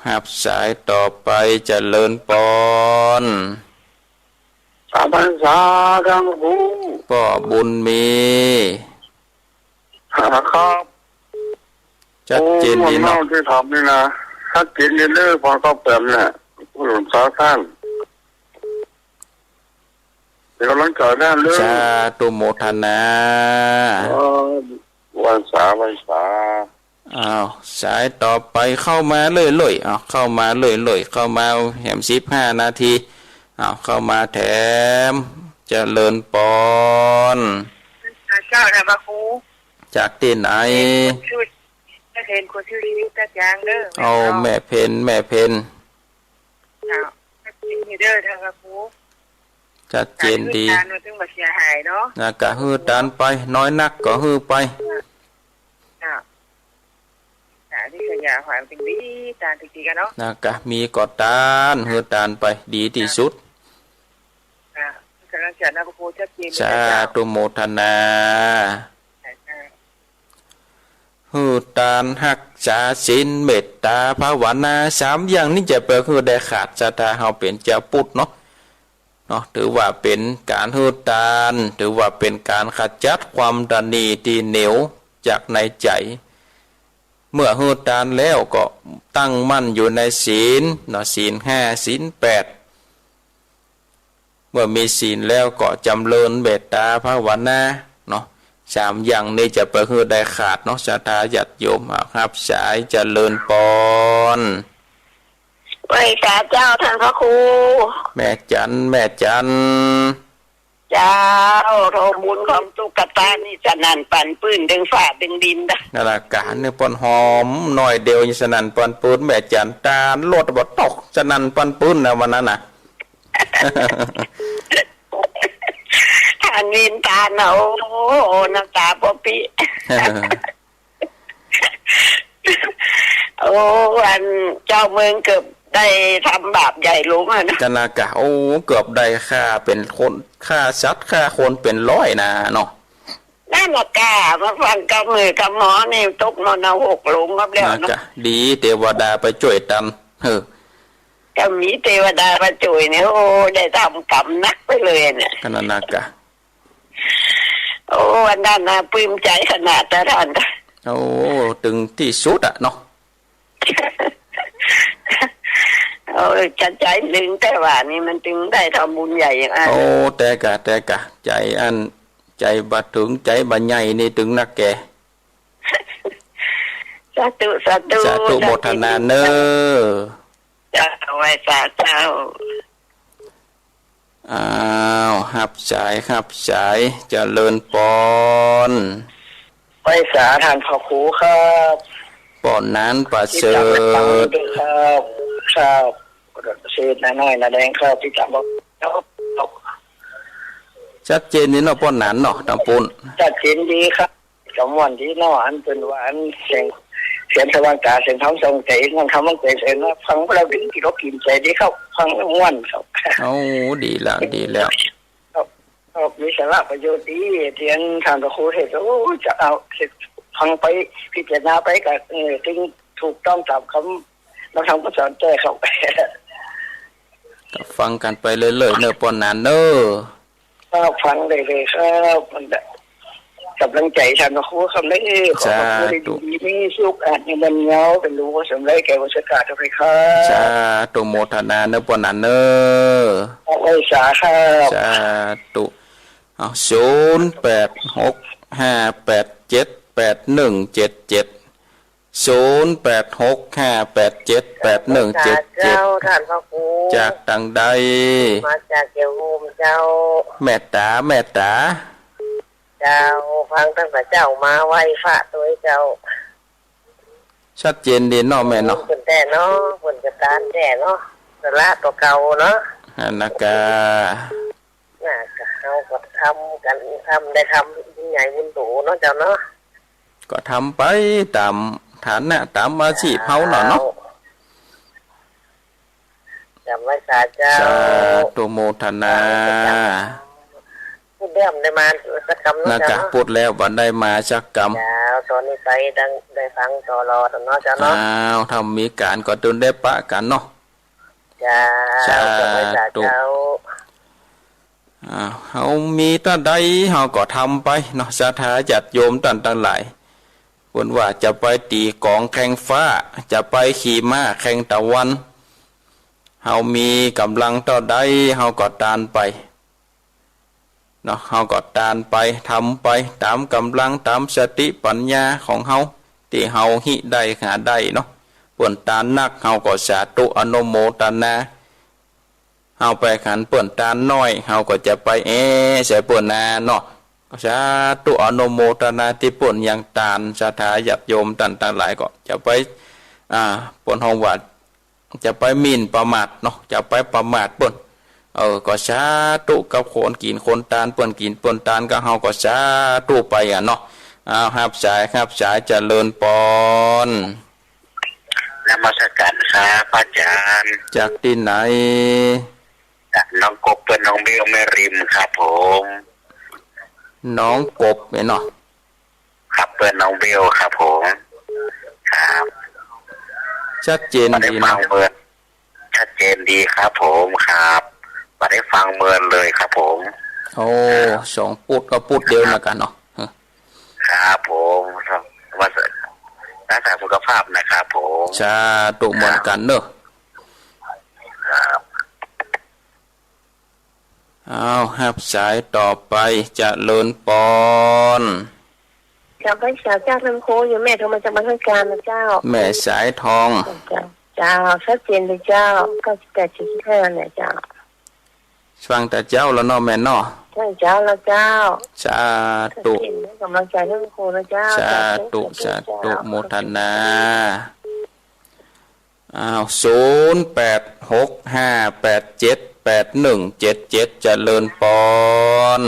หับสายต่อไปเจริญปอน 3 พรรษาท่านพระครู ป่อบุญมี ครับ ชัดเจนดี เนา เนาะ ที่ทำนี่นะชัดเจนดีเลยพอก็เปิดเนี่ยผู้หลวงสาท่านเดี๋ยวกำลังเกิดแน่เลย สาธุโมทนา วันษา อ้าวสายต่อไปเข้ามาเลยๆเข้ามาเลยๆเข้ามาแหม15 นาทีเข้ามาแถมเจริญปอน เจ้าท่านพระครู จากที่ไหน ชื่อถ้าเห็นคนชื่อชีวิตตาจางเด้อ เอาแม่เพน เจ้าถ้าจริงเด้อท่านพระครู ชัดเจนดี การมันถึงมาเสียหายเนาะ นะกะฮือตานไปน้อยนักก็ฮือไป เจ้าที่ขยะหอยเป็นดีตาจริงๆกันเนาะ นะกะมีก็ตานฮือตานไปดีที่สุด กำลังจัดนะพระครูชัดเจน สาธุโมทนาฮือตานหักษาศีลเมตตาภาวนา3 อย่างนี้จะเปิดคือได้ขาดศรัทธาเฮาเป็นเจ้าพุทธเนาะถือว่าเป็นการฮือตานถือว่าเป็นการขจัดความตนีที่เหนียวจากในใจ เมื่อฮือตานแล้วก็ตั้งมั่นอยู่ในศีลศีล5ศีล8เมื่อมีศีลแล้วก็จำเริญเมตตาภาวนา3 อย่างนี้จะเปิดคือได้ขาดศรัทธาญาติโยมครับสายเจริญปอน ไหว้สาเจ้าท่านพระครู แม่จันเจ้าโทบุญของตุ๊กตานี่สนั่นปั่นปื้นดึงฝ่าดึงดินนะ นาฬิกาเนี่ยปอนหอมหน่อยเดียวสนั่นปันปืนแม่จันตาลดบ่ตกสนั่นปันปืนนะวันนั้นน่ะ ทานวินตาเนาน้ำตาปอปีโอ้วันเจ้าเมืองเกือบได้ทำบาปใหญ่หลวงนะ จนากะโอ้เกือบได้ค่าเป็นคนค่าสัตว์ค่าคนเป็น100นะเนาะ นั่นละกามาฟังกับมือกับหมอนี่ตกนอนเอา6 หลุมครับแล้ว นะ เนาะ กะดีเทวดาไปช่วยตันก็มีเทวดามาช่วยเนี่ยโอ้ได้ทำกรรมนักไปเลยเนี่ย ขนาดนากะ โอ้วันนั้นนะปลื้มใจขนาดแต่ท่าน โอ้ถึงที่สุดเนาะ โอ้จะใจลึงแต่ว่านี่มันถึงได้ทำบุญใหญ่อย่างนั้น โอ้แต่กะใจใจบัดถึงใจบัดใหญ่นี่ถึงนักแก สาธุ สาธุโมทนาเนอ จะเอาไว้สาเจ้า อ้าวหับสายเจริญปอน ไปสาทานพระครูครับ ปอนนั้นประเสริฐ ครับเศษน้อยๆแดงครับที่จำบอก ชัดเจนนี่เนาะปอนนั้นเนาะตำปุน จัดเจนดีครับสมวันที่นออันเป็นว่าอันเสียงสว่างตาเสียงท้องทรงใจมันคำมันใจเสียงว่าฟังเราดึงที่เรากินใจดีเข้าฟังม่วนครับ โอ้ดีแล้วมีสาระประโยชน์ดีเทียนทางกับครูเห็นโอ้จะเอาฟังไปพิจารณาไปกับถึงถูกต้องตามคำเราทำก็สอนแก้เข้าไป ฟังกันไปเรื่อยๆเนอะปอนนั้นเนอะ ก็ฟังเลยครับมันกำลังใจทางกับครูคำนี้ขอครูดีมีสุขอาจมันเงาเป็นรู้ว่าสำเร็จแก่วัชกาทุกท่านครับสาธุโมทนาเนอะปอนนั้นเนอะ เอาไว้สาครับสาธุ08658781177 เจ้าท่านพระครู จากตังใด มาจากเกี่ยวโฮมเจ้า แม่ตาเจ้าฟังตั้งแต่เจ้ามาไหว้พระตัวเจ้า ชัดเจนดีเนาะแม่เนาะ คนแต่เนาะคนกระตานแต่เนาะสละตัวเก่าเนาะ นากา น่ะเราก็ทำกันได้ทำยิ่งใหญ่บุญโตเนาะเจ้าเนาะ ก็ทำไปตามฐานะตามอาชีพเฮาเนาะจำไว้สาเจ้า สาธุโมทนา พูดเรื่องได้มาสักคำ นากะพูดแล้วบ่ได้มาสักกรรม เจ้าตอนนี้ไปได้ฟังต่อรอตเนาะเจ้าเนาะ อ้าวทำมีการก็ตุนได้ปะกันเนาะ เจ้าจำไว้สาเจ้า เฮามีตั้งใดเฮาก็ทำไปเนาะศรัทธาญาติโยมตั้งหลายเพิ่นว่าจะไปตีกองแข่งฟ้าจะไปขี่ม้าแข่งตะวันเฮามีกำลังเท่าใดเฮาก็ตานไปเนาะเฮาก็ตานไปทำไปตามกำลังตามสติปัญญาของเฮาที่เฮาหิได้หาได้เนาะเพิ่นตานนักเฮาก็สาธุอนุโมทนาเฮาไปขันเปิ้นตานน้อยเฮาก็จะไปใส่เปิ้นนาเนาะสาธุอนุโมทนาที่เปิ้นยังตานศรัทธาญาติโยมต่างๆหลายก็จะไปเปิ้นเฮาว่าจะไปหมิ่นประมาทเนาะจะไปประมาทเปิ้นก็สาธุกับคนกินคนตานเปิ้นกินเปิ้นตานก็เฮาก็สาธุไปเนาะรับสายเจริญปอนนมัสการครับอาจารย์จากที่ไหนน้องกบเป็นน้องเบลแม่ริมครับผมน้องกบเนาะครับเป็นน้องเบลครับผมครับชัดเจนดีนะชัดเจนดีครับผมครับมาได้ฟังเมินเลยครับผมโอ้2 ปุดก็ปุดเดียวนะกันเนาะครับผมว่ารักษาสุขภาพนะครับผมสาธุเหมือนกันเนอะครับรับสายต่อไปจะเลินปอนจากพระเจ้าท่านโคอยู่แม่โทรมาจากบ้านการนะเจ้าแม่สายทองเจ้าชัดเจนเลยเจ้า98.5เนี่ยเจ้าฟังแต่เจ้าแล้วเนาะแม่เนาะใช่เจ้าแล้วเจ้าสาธุกำลังใจท่านโคนะเจ้าสาธุโมทนา0865878177จะเลินปอน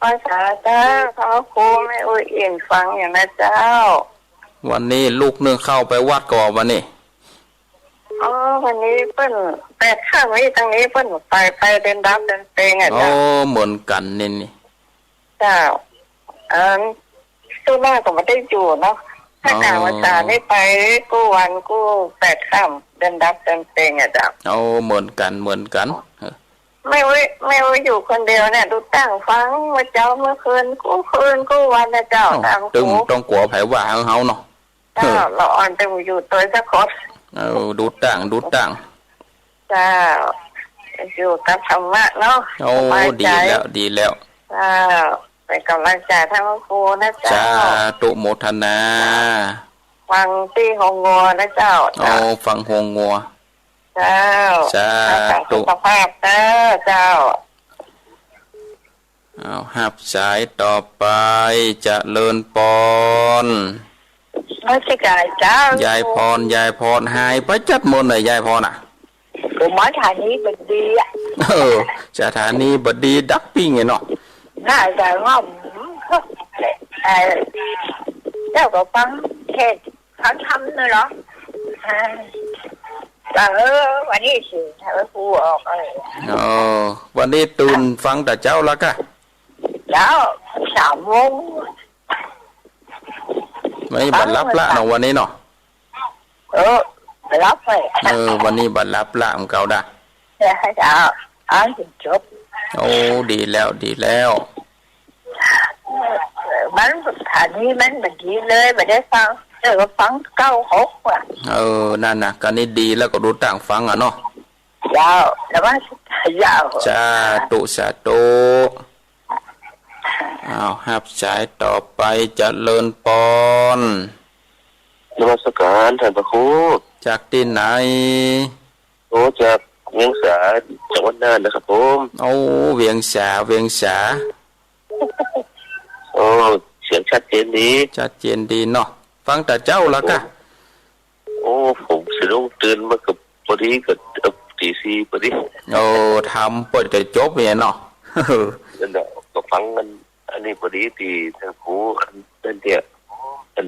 ภาษาเจ้าเขาโคไม่โอ้ยเอียนฟังอย่างนะเจ้าวันนี้ลูกนึงเข้าไปวัดก่อนวันนี้วันนี้เปิ้น8 ข้างไว้ตรงนี้เปิ้นไปเดินดับเดินเตงเจ้าเหมือนกันนี่เจ้าตู้หน้าก็ไม่ได้อยู่เนาะถ้ากลางวันจันทร์นี่ไปกู้วันกู้8 ข้ามเดินดับเดินเตงเจ้าเหมือนกันไม่ไว้อยู่คนเดียวเนี่ยดูตั้งฟังว่าเจ้าเมื่อคืนกู้วันนะเจ้าต้องกลัวไผว่าเฮาเนาะเจ้าเราอ่อนเต็มอยู่ตัวสักคนดูตั้งเจ้าอยู่กับธรรมะเนาะดีแล้วเจ้าเป็นกำลังใจทั้งครูนะเจ้าสาธุโมทนาฟังที่หงงัวนะเจ้าฟังหงงัวเจ้าสาธุสุขภาพเจ้ารับสายต่อไปจะเลินปอนไม่ใช่กายเจ้ายายพรหายไปจัดมนเลยยายพรผมมาสถานีบดีสถานีบดีดักปิ้งเนาะน่าจะง่อมเจ้าก็ฟังเทศเขาทำเลยเหรอวันนี้สิถ้าครูออกอะไรวันนี้ตื่นฟังแต่เจ้าแล้วก็แล้ว3 โมงวันนี้บัตรรับละเนาะวันนี้เนาะรับไปวันนี้บัตรรับละของเก่าได้เจ้าถึงจบดีแล้วมันสถานีมันแบบนี้เลยไม่ได้ฟังก็ฟัง96ว่ะนั่นน่ะก็นี่ดีแล้วก็รู้ต่างฟังเนาะยาวแต่ว่ายาวสาธุรับสายต่อไปจะเลินปอนนมัสการท่านพระครูจากที่ไหนจากเวียงสาจังหวัดน่านนะครับผมเวียงสาเสียงชัดเจนดีเนาะฟังแต่เจ้าแล้วก็ผมสะดุ้งตื่นมากับพอดีกับตี 4พอดีทำเปิดแต่จบเนี่ยเนาะนั่นแหละก็ฟังกันอันนี้พอดีที่ทางครูนั่นเดียวอัน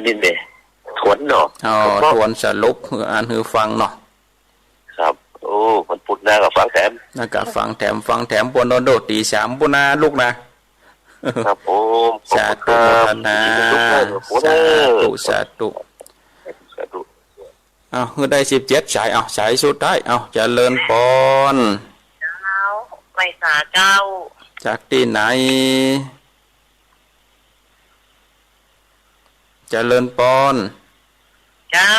นี้เนี่ยทวนเนาะทวนสรุปอ่านคือฟังเนาะครับมันพูดหน้ากับฟังแถมฟังแถมปนโดดตี 3ปุนาลูกนะครับผมสาธุโมทนาสาธุ เอาคือได้17สายเอาสายสุดท้ายเอาเจริญพรเจ้าไว้สาเจ้าจากที่ไหนเจริญพรเจ้า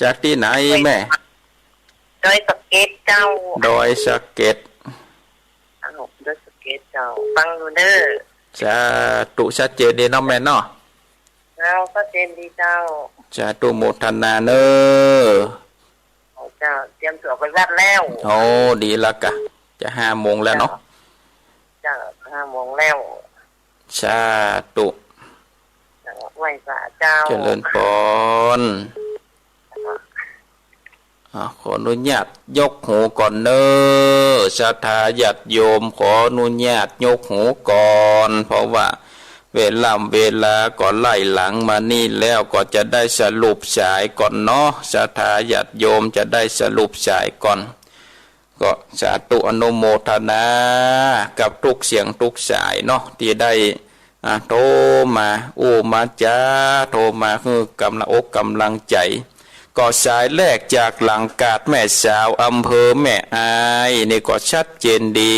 จากที่ไหนแม่ดอยสะเก็ดเจ้าดอยสะเก็ดดอยสะเก็ดเจ้าฟังดูเด้อจะตุชัดเจนดีเนาะแม่เนาะเจ้าชัดเจนดีเจ้าจะตุโมทนาเนอเจ้าเตรียมตัวไปวัดแล้วโอ้ดีละกะจะ5 โมงแล้วเนาะเจ้า5 โมงแล้วชาตุไหว้พระเจ้าเจริญพรขออนุญาตยกหูก่อนเนอศรัทธาญาติโยมขออนุญาตยกหูก่อนเพราะว่าเวลาก็ไล่หลังมานี่แล้วก็จะได้สรุปสายก่อนเนาะศรัทธาญาติโยมจะได้สรุปสายก่อนก็สาธุอนุโมทนากับทุกเสียงทุกสายเนาะที่ได้โทรมามาจ้าโทรมาคือกำลังอกกำลังใจก็สายแรกจากหลังกาดแม่สาวอำเภอแม่อายนี่ก็ชัดเจนดี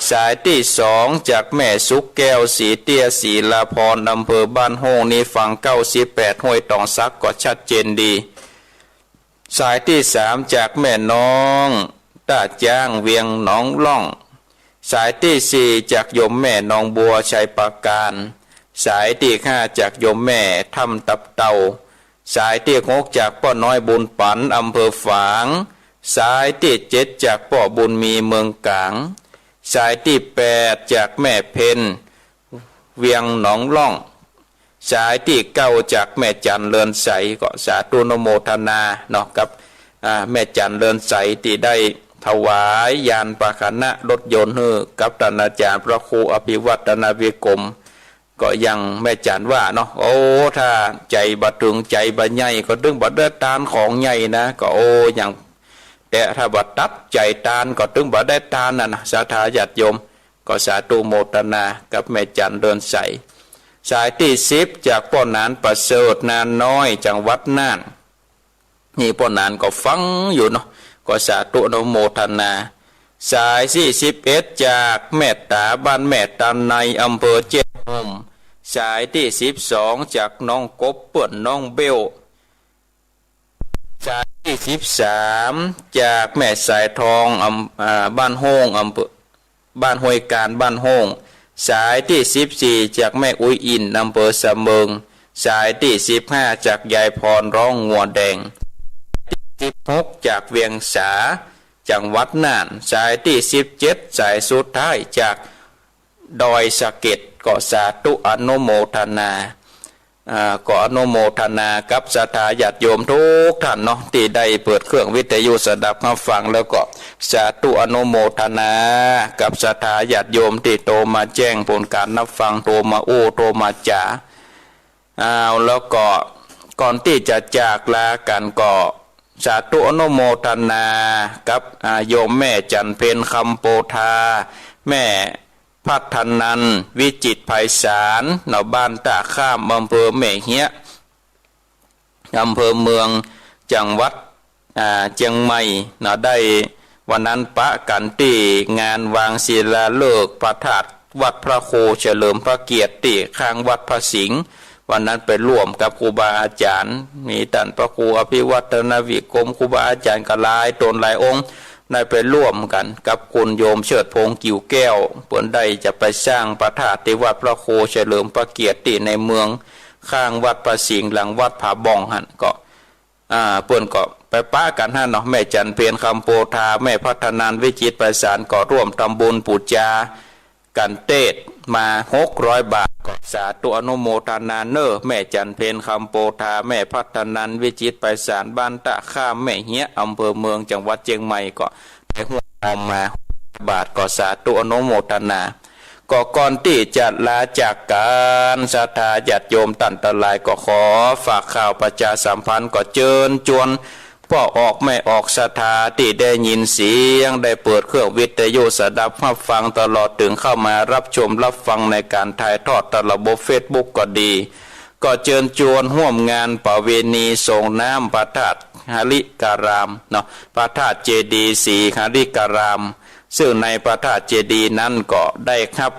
สายที่2จากแม่สุกแก้วสีเตี้ยศรีลาพรอำเภอบ้านโฮงนี่ฝั่ง98ห้วยตองซักก็ชัดเจนดีสายที่3จากแม่น้องตาจ้างเวียงหนองล่องสายที่4จากโยมแม่นองบัวชัยปราการสายที่5จากโยมแม่ถ้ำตับเต่าสายที่6จากพ่อน้อยบุญปันอำเภอฝางสายที่7จากพ่อบุญมีเมืองกลางสายที่8จากแม่เพนเวียงหนองล่องสายที่9จากแม่จันเรือนใสก็สาธุนโมทนาเนาะกับแม่จันเรือนใสที่ได้ถวายยานพาหนะรถยนต์ให้กับท่านอาจารย์พระครูอภิวัฒนาวิกรมก็ยังแม่จันว่าเนาะโอ้ถ้าใจบัดถึงใจบัดใหญ่ก็ถึงบัดได้ตานของใหญ่นะก็อย่างแต่ถ้าบัดตัดใจตานก็ถึงบัดได้ตานนะศรัทธาญาติโยมก็สาธุโมทนากับแม่จันเดินใสสายที่10จากพ่อนานประเสริฐนานน้อยจังหวัดน่านนี่พ่อนานก็ฟังอยู่เนาะก็สาธุอนุโมทนาสายที่11จากแม่ตาบ้านแม่ตาในอำเภอเจ็ดหมสายที่12จากน้องกบเปิ่นน้องเบลสายที่13จากแม่สายทองบ้านโฮงอำเภอบ้านห้วยการบ้านโฮงสายที่14จากแม่อุ้ยอินอำเภอสะเมิงสายที่15จากยายพรร้องงัวแดง16จากเวียงสาจังหวัดน่านสายที่17สายสุดท้ายจากดอยสะเก็ดก็สาธุอนุโมทนาก็อนุโมทนากับศรัทธาญาติโยมทุกท่านเนาะที่ได้เปิดเครื่องวิทยุสดับมาฟังแล้วก็สาธุอนุโมทนากับศรัทธาญาติโยมที่โทรมาแจ้งผลการนับฟังโทรมาโทรมาจ่าแล้วก็ก่อนที่จะจากลากันก็สาธุอนุโมทนากับโยมแม่จันเพญคำโปธาแม่พัฒนันวิจิตรไพศาลหน้าบ้านตาข้ามอำเภอแม่เฮียอำเภอเมืองจังหวัดเชียงใหม่ได้วันนั้นปะกันที่งานวางศิลาฤกษ์พระธาตุวัดพระโคเฉลิมพระเกียรติข้างวัดพระสิงห์วันนั้นไปร่วมกับครูบาอาจารย์มีท่านพระครูอภิวัฒนาวิกรมครูบาอาจารย์กหลายตนหลายองค์ได้ไปร่วมกันกับคุณโยมเชิดพงษ์กิ่วแก้วเปิ้นได้จะไปสร้างพระธาตุที่วัดพระโคเฉลิมพระเกียรติในเมืองข้างวัดประสิงห์หลังวัดผาบ่องหันก็เปิ้นก็ไปป้ากันเนาะแม่จันเพญคำโปธาแม่พัฒนานวิจิตรไพศาลก็ร่วมทำบุญปูจากันเทศมา600 บาทก็สาธุอนุโมทนาเนอแม่จันเพญคำโปธาแม่พัฒนันวิจิตรไพศาลบ้านตะข้ามแม่เฮียอำเภอเมืองจังหวัดเชียงใหม่ก็ได้หัวเอามาบาทก็สาธุอนุโมทนาก็ก่อนที่จะลาจากการศรัทธาญาติโยมตันตรายก็ขอฝากข่าวประชาสัมพันธ์ก็เชิญชวนพ่อออกไม่ออกศรัทธาที่ได้ยินเสียงได้เปิดเครื่องวิทยุสดับรับฟังตลอดถึงเข้ามารับชมรับฟังในการถ่ายทอดตระบบFacebookก็ดีก็เชิญชวนร่วมงานประเวณีส่งน้ำพระธาตุ หริการามเนาะพระธาตุเจดีย์สีหริการามซึ่งในพระธาตุเจดีย์นั้นก็ได้ครับ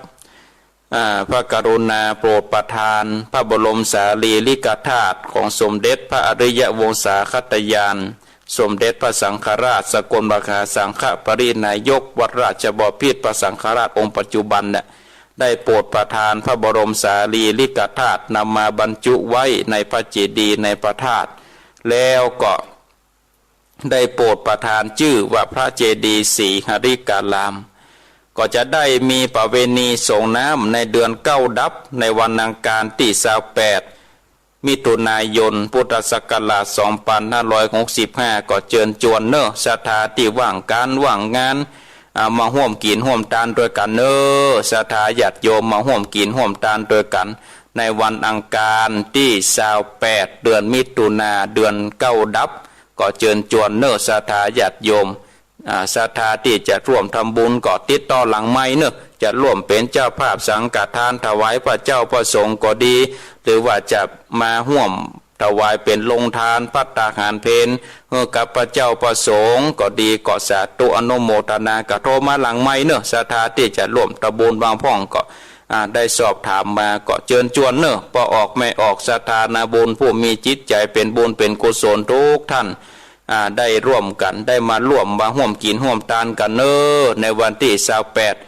พระกรุณาโปรดประทานพระบรมสารีริกธาตุของสมเด็จพระอริยวงศาคตญาณสมเด็จพระสังฆราชสกลมหาสังฆปรินายกวัดราชบพิตรพระสังฆราชองค์ปัจจุบันเนี่ยได้โปรดประทานพระบรมสารีริกธาตุนำมาบรรจุไว้ในพระเจดีย์ในพระธาตุแล้วก็ได้โปรดประทานชื่อว่าพระเจดีย์สีหริการามก็จะได้มีประเวณีส่งน้ำในเดือนเก้าดับในวันอังคารที่28มิถุนายนพุทธศักราช2565ก็เชิญชวนเนอะสถานที่ว่างการว่างงานมาร่วมกินร่วมทานด้วยกันเนอะสถาญาติโยมมาร่วมกินร่วมทานด้วยกันในวันอังคารที่28เดือนมิถุนาเดือนเก้าดับก็เชิญชวนเนอะสถาญาติโยมศรัทธาที่จะร่วมทำบุญก็ติดต่อหลังไม้เนอะจะร่วมเป็นเจ้าภาพสังฆทานถวายพระเจ้าพระสงฆ์ก็ดีหรือว่าจะมาร่วมถวายเป็นลงทานภัตตาหารเพลกับพระเจ้าพระสงฆ์ก็ดีก็สาธุอนุโมทนากระโทรมาหลังไม้เนอะศรัทธาที่จะร่วมทำบุญบางพ่องก็ได้สอบถามมาก็เชิญชวนเนอะพอออกไม่ออกศรัทธานาบุญผู้มีจิตใจเป็นบุญเป็นกุศลทุกท่านได้ร่วมกันได้มาร่วมร่วมกินร่วมทานกันเนอะในวันที่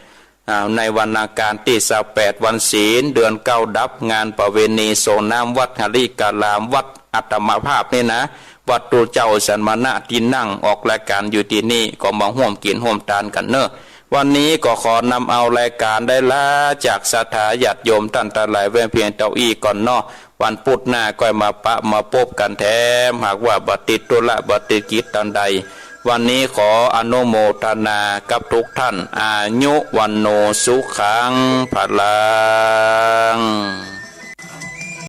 28ในวันอังคารที่28วันศีลเดือนเก้าดับงานประเวณีส่งน้ำวัดหริการามวัดอัตมภาพนี่นะวัดตูเจ้าสันมณะที่นั่งออกรายการอยู่ที่นี่ก็มาร่วมกินร่วมทานกันเนอะวันนี้ก็ขอนำเอารายการได้ลาจากศรัทธาญาติโยมท่านทั้งหลายไว้เพียงเท่าอี้ก่อนเนาะวันพุธหน้าก็มาปะมาพบกันแท้หากว่าบัติดตุละบัติกิจตันใดวันนี้ขออนุโมทนากับทุกท่านอายุวันโนสุขังพลัง